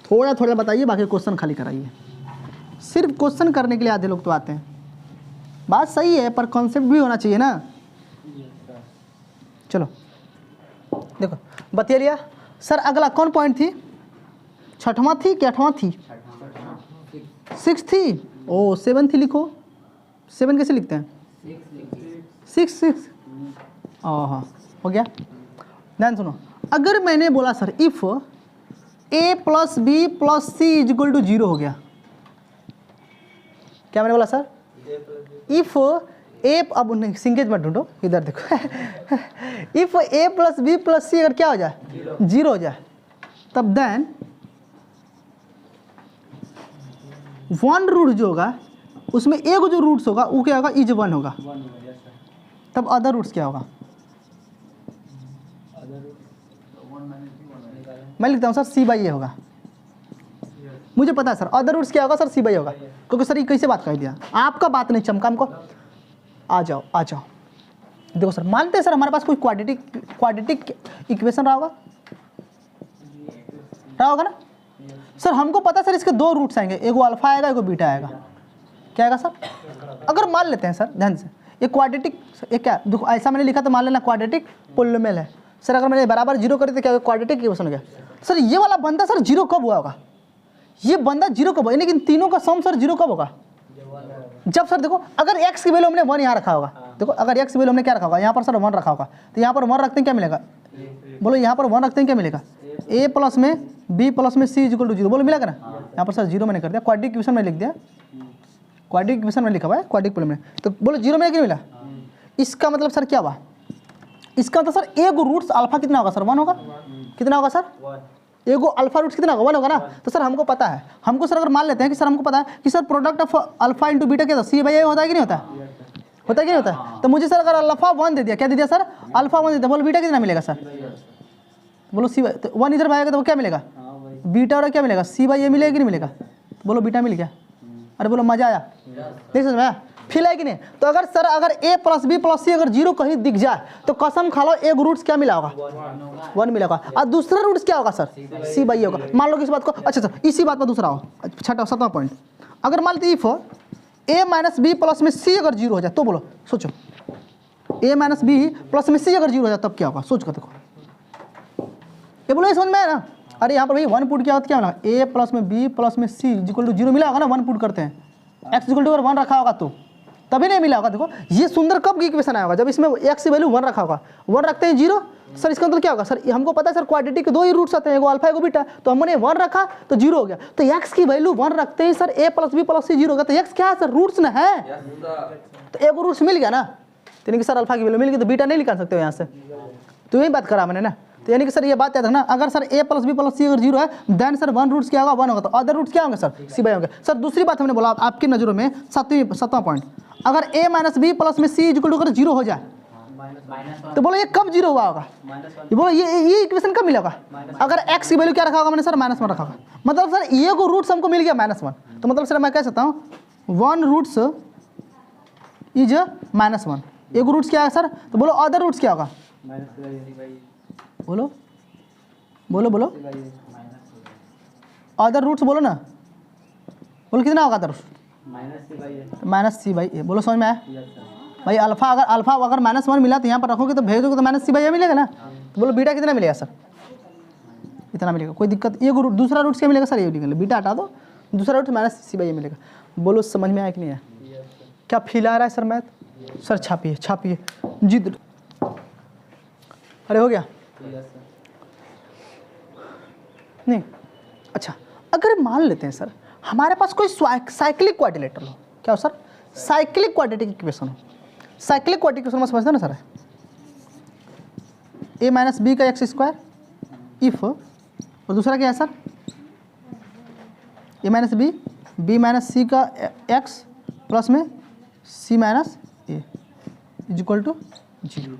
थोड़ा थोड़ा बताइए, बाकी क्वेश्चन खाली कराइए। सिर्फ क्वेश्चन करने के लिए आधे लोग तो आते हैं। बात सही है, पर कॉन्सेप्ट भी होना चाहिए ना। चलो देखो, बतिया लिया सर। अगला कौन पॉइंट थी? 6वां थी कि 8वां थी? 6 थी। ओ 7 थी, लिखो 7 कैसे लिखते हैं? 6 हाँ हो गया। ध्यान सुनो, अगर मैंने बोला sir if a + b + c = 0 हो गया, क्या मैंने बोला सर? इफ a, अब सिंगेज मत ढूंढो, इधर देखो। इफ a + b + c अगर क्या हो जाए? 0 हो जाए, तब देन 1 रूट जो होगा उसमें एक जो रूट्स होगा वो क्या होगा? इज 1 होगा। तब अदर रूट्स क्या होगा? मैं लिखता हूँ सर c/a होगा। मुझे पता है सर अदर रूट्स क्या होगा सर, c/a होगा। क्योंकि सर ये कैसे बात कर दिया, आपका बात नहीं चमका हमको। आ जाओ आ जाओ, देखो सर, मानते हैं सर हमारे पास कोई क्वाड्रेटिक इक्वेशन रहा होगा ना सर। हमको पता सर इसके 2 रूट्स आएंगे, एगो अल्फा आएगा, एगो बीटा आएगा। क्या आएगा सर? अगर मान लेते हैं सर ध्यान से, ये क्वाड्रेटिक, ये क्या देखो ऐसा मैंने लिखा तो मान लेना क्वाड्रेटिक पोलिनोमियल है सर। अगर मैंने बराबर 0 करी तो क्या क्वाड्रेटिक इक्वेशन हो गया सर। ये वाला बंदा सर 0 कब हुआ होगा? ये बंदा 0 कब हुआ, लेकिन तीनों का सम सर 0 कब होगा? जब सर देखो, अगर x की वैल्यू हमने 1 यहाँ रखा होगा, देखो अगर x की वैल्यू हमने क्या रखा होगा, यहाँ पर सर 1 रखा होगा, तो यहाँ पर 1 रखते हैं क्या मिलेगा? बोलो यहाँ पर 1 रखते हैं क्या मिलेगा? a + में b + में c = 0। बोलो मिलेगा ना? यहाँ पर सर 0 मैंने कर दिया, क्वाड्रेटिक इक्वेशन में लिख दिया, क्वाड्रेटिक इक्वेशन में लिखा हुआ है क्वाड्रेटिक पोलिनोमियल में। तो बोलो 0 में क्या मिला? इसका मतलब सर क्या हुआ? इसका मतलब सर एगो रूट्स अल्फा कितना होगा सर? 1 होगा। कितना होगा सर? एगो अल्फा रूट्स कितना होगा? 1 होगा ना। तो सर हमको पता है, हमको सर अगर मान लेते हैं कि सर हमको पता है कि sir product of alpha into beta क्या होता है? c/a होता है कि नहीं होता है? होता है कि नहीं होता है? तो मुझे सर अगर अल्फा 1 दे दिया, क्या दे दिया सर? अल्फा 1 दे दिया। बोलो बीटा कितना मिलेगा सर? बोलो c, तो 1 इधर भागेगा तो वो क्या मिलेगा? बीटा। और क्या मिलेगा? c/a मिलेगा कि नहीं मिलेगा? बोलो बीटा मिल गया। अरे बोलो मजा आया, नहीं समझ में आया? फील है कि नहीं? तो अगर सर अगर a + b + c अगर 0 कहीं दिख जाए तो कसम खा लो एक रूट्स क्या मिला होगा? 1 मिला होगा। और दूसरा रूट्स क्या होगा सर? c/a होगा। मान लो कि इस बात को, अच्छा सर इसी बात पर दूसरा हो, 7वां पॉइंट। अगर मान लीजिए इफ a - b + में c अगर 0 हो जाए, तो बोलो सोचो, a - b + में c अगर 0 हो जाए तब क्या होगा? सोच कर देखो। ये बोलो ये समझ में है ना? अरे यहाँ पर भाई 1 पुट क्या होता, क्या मिला? a + में b + में c = 0 मिला होगा ना। 1 पुट करते हैं, x = 1 रखा होगा तो तभी नहीं मिला होगा। देखो ये सुंदर कब की इक्वेशन आया होगा? जब इसमें x की वैल्यू 1 रखा होगा। 1 रखते हैं 0 सर, इसका मतलब क्या होगा सर? हमको पता है सर क्वाड्रेटिक के 2 ही रूट्स आते हैं, एगो अल्फा एगो बीटा। तो हमने 1 रखा तो 0 हो गया। तो x की वैल्यू 1 रखते हैं सर a + b + c 0 होगा। तो x क्या है सर? रूट्स ना है। तो एगो रूट्स मिल गया ना, तो यानी कि सर अल्फा की वैल्यू मिल गई, तो बीटा नहीं निकाल सकते हो यहाँ से। तो यही बात करा मैंने ना। तो यानी कि सर ये बात याद रखना, अगर सर a + b + c अगर 0 है देन सर 1 रूट्स क्या होगा? 1 होगा। तो अदर रूट्स क्या होंगे सर? c/a होंगे। सर दूसरी बात हमने बोला आपकी नज़रों में 7वां पॉइंट, अगर a - b + में c = अगर 0 हो जाए तो बोलो ये कब जीरो हुआ होगा? ये बोलो ये इक्वेशन कब मिला होगा? अगर x की वैल्यू क्या रखा होगा मैंने सर? -1 रखा होगा। मतलब सर ये को रूट्स हमको मिल गया -1, तो मतलब सर मैं कह सकता हूँ 1 रूट्स इज -1। एक रूट्स क्या है सर? तो बोलो अदर रूट्स क्या होगा? बोलो बोलो बोलो अदर रूट्स बोलो ना, बोलो कितना होगा अदर? -c/a। बोलो समझ में आया भाई? अल्फा अगर -1 मिला तो यहाँ पर रखोगे तो भेजोगे तो -c/a मिलेगा ना। तो बोलो बीटा कितना मिलेगा सर? इतना मिलेगा, कोई दिक्कत? ये दूसरा रूट क्या मिलेगा सर? ये निकले, बीटा हटा दो, दूसरा रूट -c/a मिलेगा। बोलो समझ में आया कि नहीं आया? क्या फील आ रहा है सर मैथ? सर छापिए जिद। अरे हो गया नहीं? अच्छा, अगर मान लेते हैं सर हमारे पास कोई साइक्लिक क्वाड्रिलेटरल हो, क्या हो सर? साइक्लिक क्वाड्रेटिक इक्वेशन हो। साइक्लिक क्वाड्रेटिक इक्वेशन में समझते हैं ना सर? a - b का x² इफ, और दूसरा क्या है sir? a - b b - c का x प्लस में c - a is equal to 0।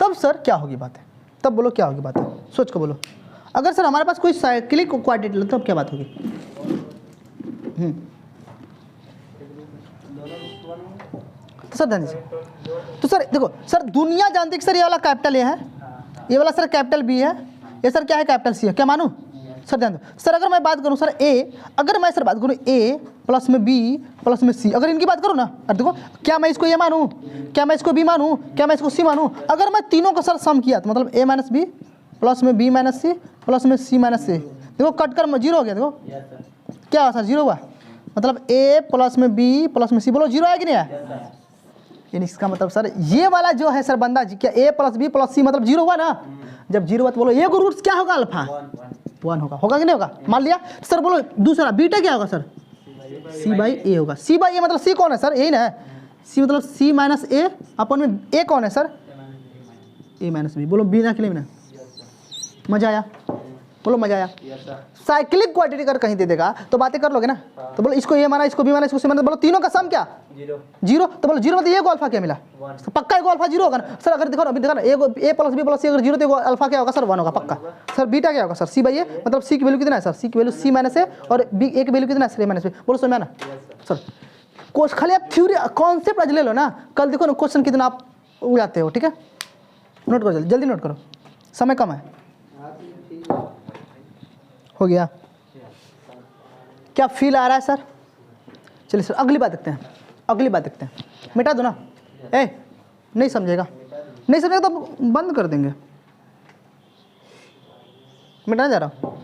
तब सर क्या होगी बात है? तब बोलो क्या होगी बात है? सोच को बोलो। अगर सर हमारे पास कोई साइक्लिक क्वाड्रेटिक तब क्या बात होगी? तो सर ध्यान दीजिए, तो सर देखो सर दुनिया जानती है कि सर ये वाला कैपिटल ए है, ये वाला सर कैपिटल बी है, ये सर क्या है? कैपिटल सी है। क्या मानूं सर? ध्यान दो सर, अगर मैं बात करूं सर अगर मैं सर बात करूं a प्लस में b प्लस में c, अगर इनकी बात करूं ना, अरे देखो क्या मैं इसको a मानूं, क्या मैं इसको b मानूं, क्या मैं इसको c मानूं? अगर मैं तीनों का सर सम किया तो मतलब a - b प्लस में b - c प्लस में c - a, देखो कट कर 0 हो गया। देखो क्या हुआ सर? 0 हुआ। मतलब a प्लस में b प्लस में c, बोलो 0 आया कि नहीं आया? इसका मतलब सर ये वाला जो है सर बंदा क्या a plus b plus c मतलब 0 हुआ ना? जब 0 हुआ तो बोलो ये को रूट्स क्या होगा? अल्फा 1 होगा कि नहीं होगा? मान लिया सर। बोलो दूसरा बीटा क्या होगा सर? c/a होगा। c/a मतलब c कौन है सर? यही ना, c मतलब c - a अपन में a कौन है सर? a - b। बोलो बिना के लिए ना, मजा आया? बोलो मजा आया? साइक्लिक क्वाड्रेटिक अगर कहीं दे देगा तो बातें कर लोगे ना। तो बोलो इसको a माना, इसको b माना, इसको c माना, बोलो तीनों का सम क्या? 0। तो बोलो 0 मतलब ये को अल्फा क्या मिला? तो पक्का एगो अल्फा 0 होगा ना सर? अगर देखो अभी देखो ना a plus b plus c अगर 0 तो एगो अल्फा क्या होगा सर? 1 होगा पक्का। सर बीटा क्या होगा सर? c/a मतलब c की वैल्यू कितना है सर? c की वैल्यू c - a और b a की वैल्यू कितना है सर? a - b। बोलो समझ में ना सर? कोर्स खाली आप थ्योरी कॉन्सेप्ट आज ले लो ना, कल देखो ना क्वेश्चन कितना आप उड़ाते हो। ठीक है, नोट करो जल्दी नोट करो, समय कम है। हो गया? क्या फील आ रहा है सर? चलिए सर अगली बात देखते हैं, अगली बात देखते हैं। मिटा दो ना, नहीं समझेगा, नहीं समझेगा तो बंद कर देंगे। मिटाने जा रहा हूँ।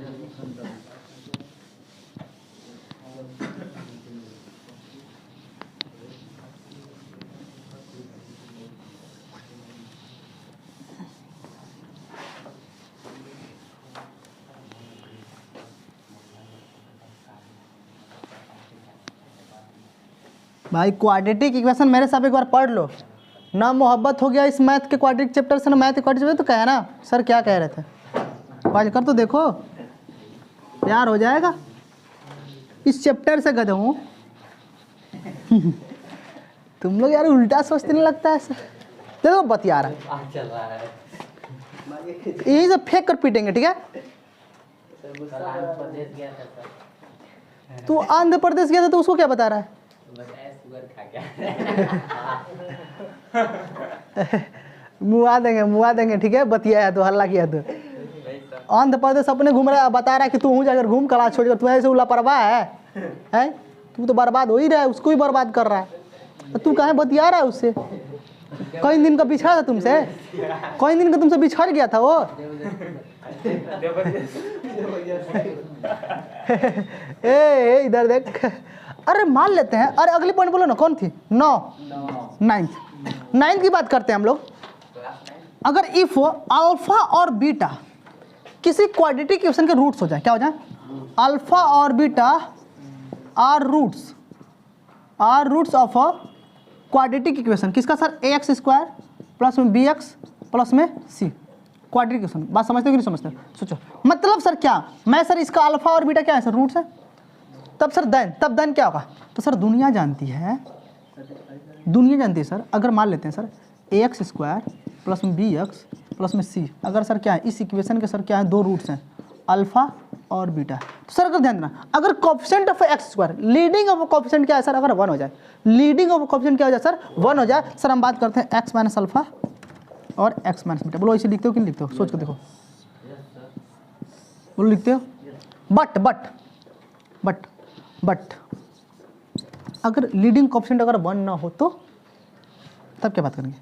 भाई क्वाड्रेटिक इक्वेशन मेरे साथ एक बार पढ़ लो ना। मोहब्बत हो गया इस मैथ के क्वाड्रेटिक चैप्टर से ना, मैथ के क्वाड्रेटिक तो कहे ना सर क्या कह रहे थे? पढ़ कर तो देखो, प्यार हो जाएगा। इस चैप्टर से गए हूँ तुम लोग यार उल्टा सोचते नहीं लगता है सर? देखो बतिया रहा है, यही सब फेंक कर पीटेंगे। ठीक है, तू आंध्र प्रदेश गया था तो उसको क्या बता रहा है? मुआ देंगे। ठीक है, बतिया तो हल्ला किया तो आंध्र प्रदेश अपने घूम रहा, बता रहा है कि तू हूँ जाकर घूम क्लास छोड़कर, तू ऐसे लापरवाह है? तू तो बर्बाद हो ही रहा है, उसको ही बर्बाद कर रहा है। तू कहाँ बतिया रहा है उससे? कई दिन का बिछड़ा था तुमसे, कई दिन का तुमसे बिछड़ गया था वो। ए इधर देख। अरे मान लेते हैं, अरे अगली पॉइंट बोलो ना, कौन थी? 9th की बात करते हैं हम लोग। अगर इफ अल्फा और बीटा किसी क्वाड्रेटिक इक्वेशन के रूट्स हो जाए, क्या हो जाए? अल्फा और beta are roots of a quadratic equation. किसका सर? ax² प्लस में bx प्लस में c, क्वाड्रेटिक इक्वेशन। बात समझते हो कि नहीं समझते? सोचो मतलब सर क्या मैं सर इसका अल्फा और बीटा क्या है सर? रूट्स है। तब सर देन क्या होगा? तो सर दुनिया जानती है दुनिया जानती है सर। अगर मान लेते हैं सर ax स्क्वायर प्लस में bx प्लस में c, अगर सर क्या है इस इक्वेशन के सर क्या है 2 रूट्स हैं अल्फा और बीटा। तो सर अगर ध्यान देना, अगर coefficient of x square leading of coefficient क्या है सर, अगर 1 हो जाए, लीडिंग ऑफ कोफिशिएंट क्या हो जाए सर 1 हो जाए, सर हम बात करते हैं x माइनस अल्फा और x माइनस बीटा। बोलो इसे लिखते हो कि नहीं लिखते हो, सोच के देखो, बोलो लिखते हो। बट अगर लीडिंग कोफिशिएंट अगर 1 ना हो तो तब क्या बात करेंगे।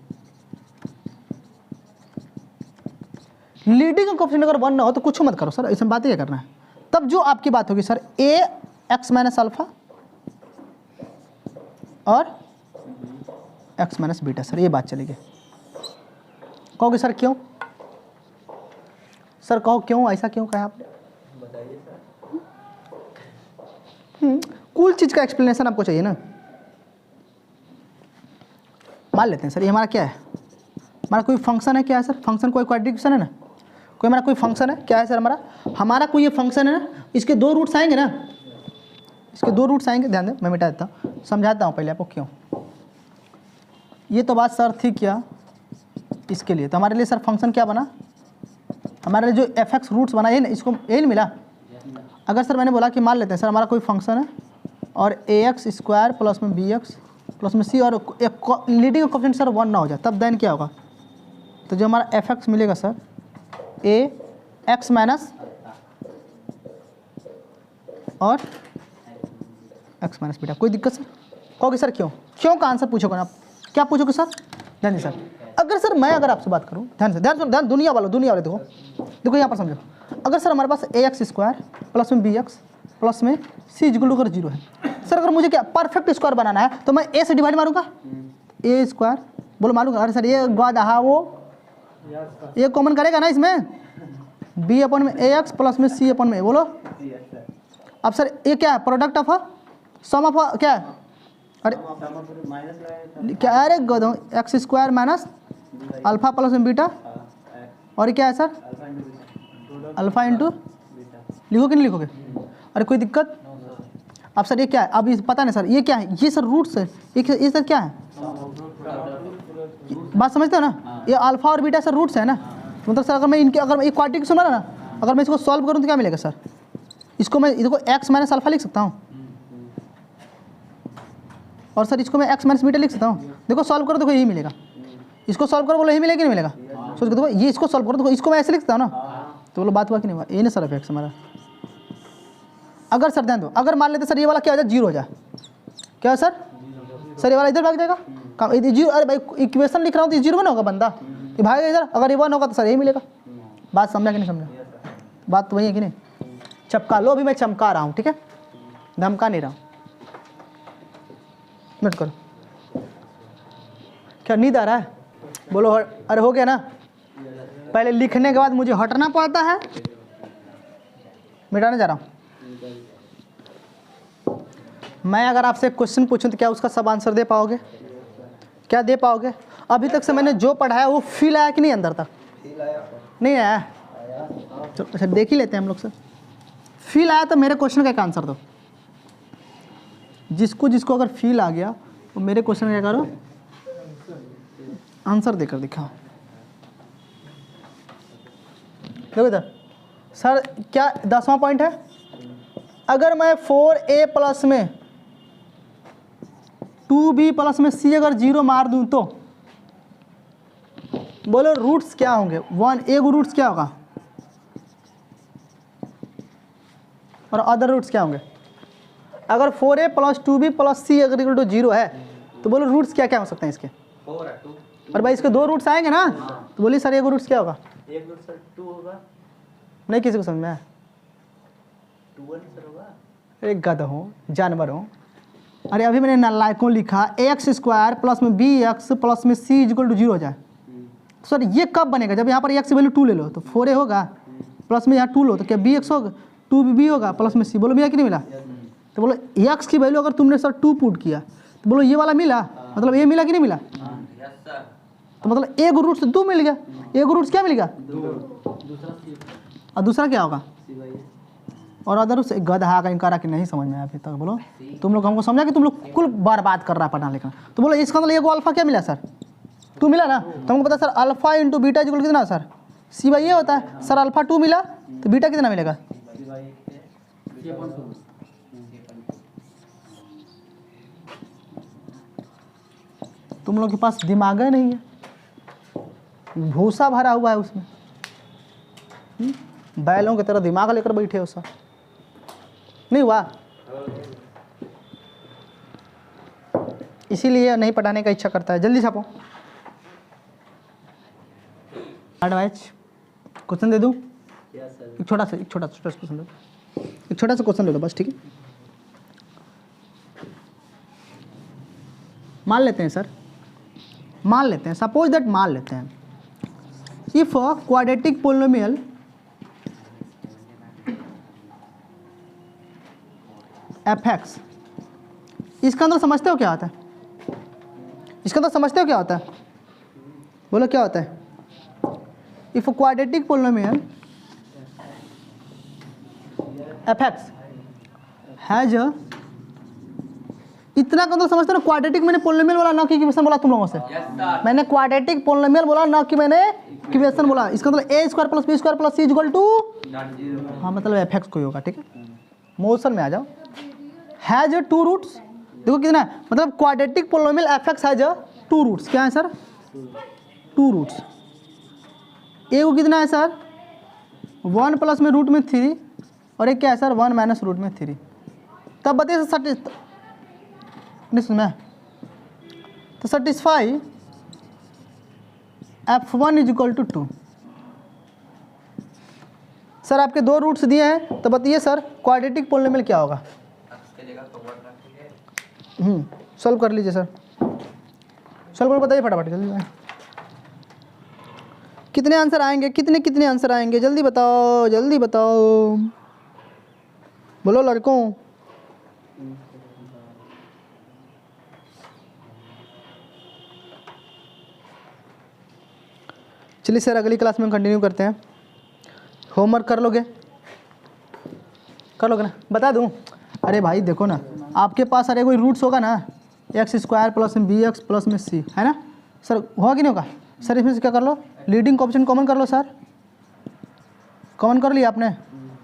लीडिंग कोफिशिएंट अगर 1 ना हो तो कुछ मत करो सर, इसमें बात ही क्या करना है। तब जो आपकी बात होगी सर ए एक्स माइनस अल्फा और एक्स माइनस बीटा, सर ये बात चलेगी। कहोगे सर क्यों, सर कहो क्यों, ऐसा क्यों कहा आपने, बताइए सर। कुल चीज का एक्सप्लेनेशन आपको चाहिए ना। मान लेते हैं सर ये हमारा क्या है, हमारा कोई फंक्शन है, क्या है सर फंक्शन, कोई क्वाड्रेटिक है ना, कोई हमारा कोई फंक्शन है, क्या है सर हमारा कोई ये फंक्शन है ना, इसके 2 रूट्स आएंगे ना, इसके 2 रूट्स आएंगे। ध्यान दें मैं मिटा देता हूँ, समझाता हूँ पहले आपको क्यों। ये तो बात सर थी क्या इसके लिए, तो हमारे लिए सर फंक्शन क्या बना, हमारे लिए जो एफ एक्स रूट्स बना ये ना, इसको यही नहीं मिला। अगर सर मैंने बोला कि मान लेते हैं सर हमारा कोई फंक्शन है और ए एक्स स्क्वायर प्लस में बी एक्स प्लस में सी और एक लीडिंग कोफिशिएंट सर 1 ना हो जाए, तब देन क्या होगा, तो जो हमारा एफ एक्स मिलेगा सर ए एक्स माइनस और एक्स माइनस बीटा। कोई दिक्कत सर, कहोगे सर क्यों का आंसर पूछोगे ना आप, क्या पूछोगे सर, ध्यान सर। अगर सर मैं अगर आपसे बात करूं, ध्यान दुनिया वाले देखो यहाँ पर समझो। अगर सर हमारे पास ए एक्स स्क्वायर प्लस में बी एक्स प्लस में सी इक्वल टू 0 है, सर अगर मुझे क्या परफेक्ट स्क्वायर बनाना है तो मैं ए से डिवाइड मारूंगा, ए स्क्वायर बोलो मारूंगा। अरे सर ये गधा वो ये कॉमन करेगा ना इसमें, बी अपन में ए एक्स प्लस में सी अपन में, बोलो। अब सर ये क्या है, प्रोडक्ट ऑफ सम ऑफ क्या है, अरे क्या, अरे गधों x square minus alpha plus में बीटा, और ये क्या है सर अल्फा इंटू, लिखो कि नहीं लिखोगे, अरे कोई दिक्कत। अब सर ये क्या है, अब ये पता नहीं सर ये क्या है, ये सर रूट्स है, ये सर क्या है, बात समझते हो ना, ये अल्फा और बीटा सर रूट्स है ना। मतलब सर अगर मैं इनके अगर एक क्वाड्रेटिक सुना ना, अगर मैं इसको सॉल्व करूँ तो क्या मिलेगा सर, इसको मैं इसको एक्स माइनस अल्फा लिख सकता हूँ और सर इसको मैं एक्स माइनस बीटा लिख सकता हूँ। देखो सॉल्व करो देखो यही मिलेगा, इसको सॉल्व करो बोलो यही मिलेगा कि नहीं मिलेगा, सोच के देखो ये इसको सॉल्व करो देखो, इसको मैं ऐसे लिख सकता हूँ ना, तो बोलो बात हुआ कि नहीं हुआ, ये ना सर एफ एक्स हमारा। अगर सर ध्यान दो, अगर मान लेते सर ये वाला क्या हो जाए 0 हो जाए, क्या है सर ये वाला इधर भाग जाएगा, जीरो, अरे भाई इक्वेशन लिख रहा हूँ तो 0 ना होगा बंदा, कि भागेगा इधर, अगर ये 1 होगा तो सर यही मिलेगा। बात समझा कि नहीं समझा, बात तो वही है कि नहीं, चमका लो, अभी मैं चमका रहा हूँ, ठीक है धमका नहीं रहा हूँ। नोट करो, क्या नींद आ रहा है, बोलो अरे हो गया ना। पहले लिखने के बाद मुझे हटना पड़ता है, मिटाने जा रहा हूँ मैं। अगर आपसे एक क्वेश्चन पूछूं तो क्या उसका सब आंसर दे पाओगे, क्या दे पाओगे। अभी तक से मैंने जो पढ़ाया वो फील आया कि नहीं अंदर तक, नहीं आया, तो अच्छा देख ही लेते हैं हम लोग सर। फील आया तो मेरे क्वेश्चन का एक आंसर दो, जिसको जिसको अगर फील आ गया तो मेरे क्वेश्चन का क्या करो, आंसर देकर दिखाओ। देखो इधर सर क्या 10वां पॉइंट है, अगर मैं 4a प्लस में 2b प्लस में c अगर 0 मार दूं तो बोलो रूट्स क्या होंगे, 1a को रूट्स क्या होगा और अदर रूट्स क्या होंगे। अगर 4a plus 2b plus c अगर इक्वल टू 0 है तो बोलो रूट्स क्या क्या हो सकते हैं इसके, 4 है 2, और भाई इसके 2 रूट्स आएंगे ना, तो बोलिए सर एक रूट्स क्या होगा, एक रूट सर 2 होगा, नहीं किसी को समझ में आया, 2 सर होगा, एक गध हो जानवर हो। अरे अभी मैंने नालायकों लिखा एक्स स्क्वायर प्लस में बी एक्स प्लस में सी इक्वल टू 0 हो जाए, तो सर ये कब बनेगा, जब यहाँ पर एक्स की वैल्यू 2 ले लो तो 4a होगा, प्लस में यहाँ 2 लो तो क्या बी एक्स होगा, 2b होगा, प्लस में सी, बोलो मिला कि नहीं मिला। तो बोलो एक्स की वैल्यू अगर तुमने सर 2 पुट किया तो बोलो ये वाला मिला, मतलब ये मिला कि नहीं मिला, तो मतलब एक रूट से 2 मिल गया, एक रूट क्या मिलेगा, और दूसरा क्या होगा, और अदर से गधा कहीं करा कि नहीं समझ में आया अभी तक। बोलो तुम लोग हमको समझा कि तुम लोग कुल बर्बाद कर रहा है पढ़ना लिखना। तो बोलो इसका मतलब ये अल्फा क्या मिला सर? 2 मिला ना। तो हमको पता sir alpha into beta equal कितना सर? सी बाई ए होता है सर। अल्फा 2 मिला तो बीटा कितना मिलेगा? तुम लोग के पास दिमाग है नहीं है, भूसा भरा हुआ है उसमें। बैलों की तरह दिमाग लेकर बैठे हो सर। नहीं हुआ, इसीलिए नहीं पढ़ाने का इच्छा करता है। जल्दी छापो। एडवाइस क्वेश्चन दे दूं? Yes sir. एक छोटा सा क्वेश्चन दे दो। एक छोटा सा क्वेश्चन दे दो बस, ठीक है? मान लेते हैं सर, मान लेते हैं, सपोज दैट मान लेते हैं, if a quadratic polynomial fx, इसका अंदर समझते हो क्या होता है? इसका अंदर समझते हो क्या होता है? बोलो क्या होता है? If a quadratic polynomial fx has a, इतना का तो समझते हो ना? क्वाड्रेटिक मैंने पोलिनोमियल बोला ना कि इक्वेशन बोला तुम लोगों से। मैंने क्वाड्रेटिक पोलिनोमियल बोला ना कि मैंने इक्वेशन बोला। इसका मतलब a square plus B square plus C equal to, हाँ मतलब fx कोई होगा, ठीक है? मोशन में आ जाओ। हैज 2 रूट्स, देखो कितना है, मतलब quadratic polynomial fx has 2 roots. क्या है सर? 2 रूट्स। ए को कितना है सर? 1 प्लस में रूट में 3 और एक क्या है सर? 1 माइनस रूट में 3। तब बताइए सर, नहीं सुना तो satisfy f1 is equal to 2। Sir आपके 2 रूट्स दिए हैं, तो बताइए सर क्वाड्रेटिक पोलिनोमियल क्या होगा? सॉल्व कर लीजिए सर, सॉल्व कर बताइए फटाफट जल्दी। कितने आंसर आएंगे? कितने आंसर आएंगे? जल्दी बताओ, जल्दी बताओ, बोलो लड़कों। चलिए सर अगली क्लास में कंटिन्यू करते हैं। होमवर्क कर लोगे? कर लोगे ना? बता दूं? अरे भाई देखो ना, आपके पास अरे कोई रूट्स होगा ना, एक्स स्क्वायर प्लस में बी एक्स प्लस में सी, है ना सर? होगा कि नहीं होगा सर? इसमें से क्या कर लो, लीडिंग कोएफिशिएंट कॉमन कर लो सर। कॉमन कर लिया आपने,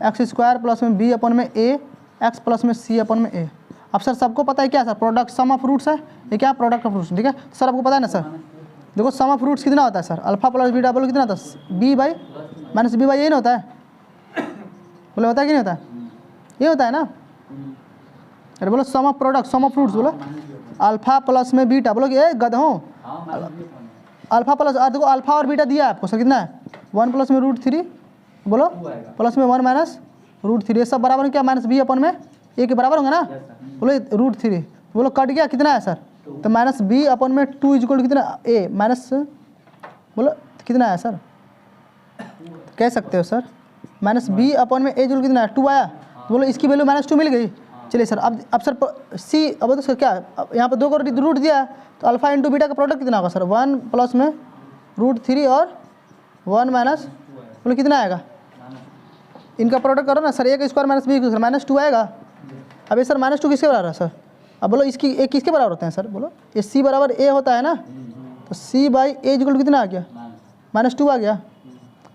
एक्स स्क्वायर प्लस में बी अपन में ए, एक्स प्लस में सी अपन में ए। अब सर सबको पता है क्या sir? Product sum of roots है, ये क्या? प्रोडक्ट ऑफ रूट्स, ठीक है सर? आपको पता है ना सर? देखो सम ऑफ रूट्स कितना होता है सर? अल्फा प्लस बीटा बोलो कितना होता है? B by minus B by, ये नहीं होता है? बोलो होता है कि नहीं होता है? ये होता है ना? अरे बोलो sum of product, sum of roots बोलो। अल्फा प्लस में बीटा बोलो कि गधों, अल्फा प्लस, देखो अल्फा और बीटा दिया है आपको सर, कितना है? 1 प्लस में रूट 3 बोलो, प्लस में 1 माइनस रूट 3, ये सब बराबर है क्या? माइनस बी अपन में ए के बराबर होंगे ना? बोलो रूट 3 बोलो कट गया, कितना है सर? तो माइनस बी अपन में 2 इक्वल कितना? ए माइनस, बोलो कितना है सर? कह सकते हो सर माइनस बी अपन में ए इक्वल कितना है? 2 आया। बोलो इसकी वैल्यू -2 मिल गई। चलिए सर अब सर सी, अब तो सर क्या, अब यहाँ पर 2 को रूट दिया है, तो अल्फा इंटू बीटा का प्रोडक्ट कितना होगा सर? 1 प्लस में रूट 3 और 1 माइनस, बोलो कितना आएगा? इनका प्रोडक्ट करो ना सर, ए का स्क्वायर माइनस बी का -2 आएगा। अब ये सर -2 किसके बराबर है सर? अब बोलो इसकी ए किसके बराबर होते हैं सर? बोलो ये सी बराबर ए होता है ना, तो सी बाई ए इक्वल कितना आ गया? -2 आ गया।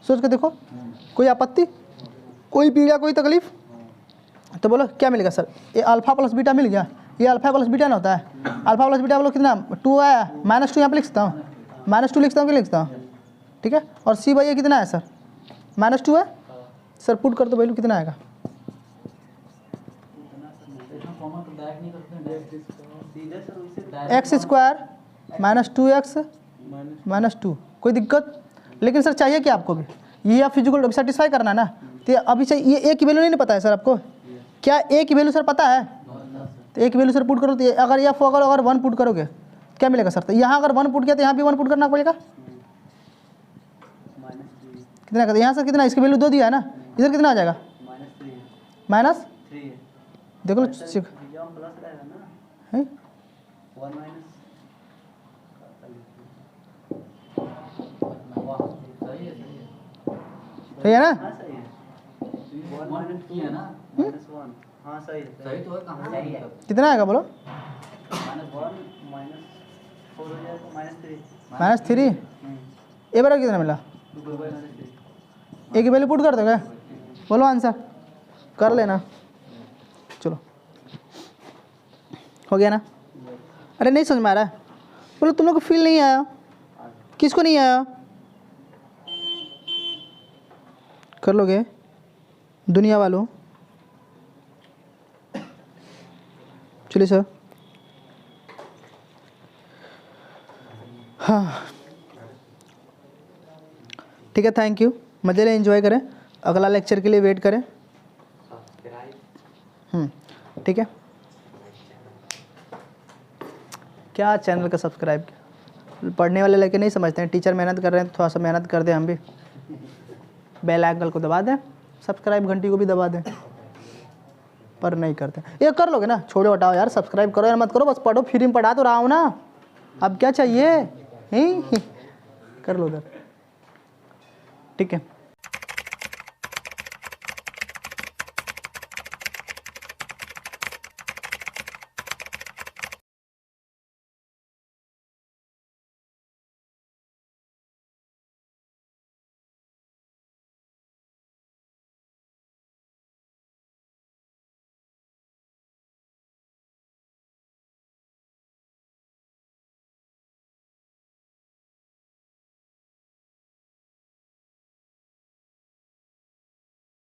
सोच के देखो, कोई आपत्ति, कोई पीड़ा, कोई तकलीफ? तो बोलो क्या मिलेगा सर? ये अल्फा प्लस बीटा मिल गया, ये अल्फा प्लस बीटा ना होता है? अल्फा प्लस बीटा बोलो कितना? 2 आया, -2 यहाँ पे लिख सकता हूँ, -2 लिखता हूँ कि लिखता हूँ, ठीक है? और सी बाई ए कितना है सर? -2 है सर, पुट कर दो वैल्यू कितना आएगा? एक्स स्क्वायर -2x -2, कोई दिक्कत? लेकिन सर चाहिए क्या आपको भी? ये आप फिजिकल सेटिस्फाई करना है ना, तो अभी चाहिए ये ए की वैल्यू नहीं पता है सर आपको? क्या ए की वैल्यू सर पता है? तो ए की वैल्यू सर पुट करो, तो अगर एफ अगर 1 पुट करोगे क्या मिलेगा सर? तो यहाँ अगर 1 पुट किया तो यहाँ भी 1 पुट करना पड़ेगा। कितना करते यहाँ सर? कितना? इसकी वैल्यू 2 दिया है ना, इधर कितना आ जाएगा? माइनस, देखो है सही है ना? -1 हाँ सही है सही तो है, कहाँ सही है? कितना आएगा बोलो? -1 -4 हो जाएगा -3 -3। ए बराबर कितना मिला? 2/-3 ए की वैल्यू पुट कर दोगे? बोलो आंसर कर लेना। चलो हो गया ना? अरे नहीं समझ में आ रहा है? बोलो तुम लोग को फील नहीं आया? किसको नहीं आया? कर लोगे दुनिया वालों? चलिए सर। हाँ ठीक है, थैंक यू। मजे ले, एंजॉय करें, अगला लेक्चर के लिए वेट करें। ठीक है, क्या चैनल का सब्सक्राइब? पढ़ने वाले लेके नहीं समझते हैं, टीचर मेहनत कर रहे हैं तो थोड़ा सा मेहनत कर दें हम भी। बेल आइकन को दबा दें, सब्सक्राइब घंटी को भी दबा दें, पर नहीं करते। ये कर लोगे ना? छोड़ो हटाओ यार, सब्सक्राइब करो या मत करो, बस पढ़ो, फ्री में पढ़ा तो रहा हूँ ना, अब क्या चाहिए? कर लो उधर। ठीक है।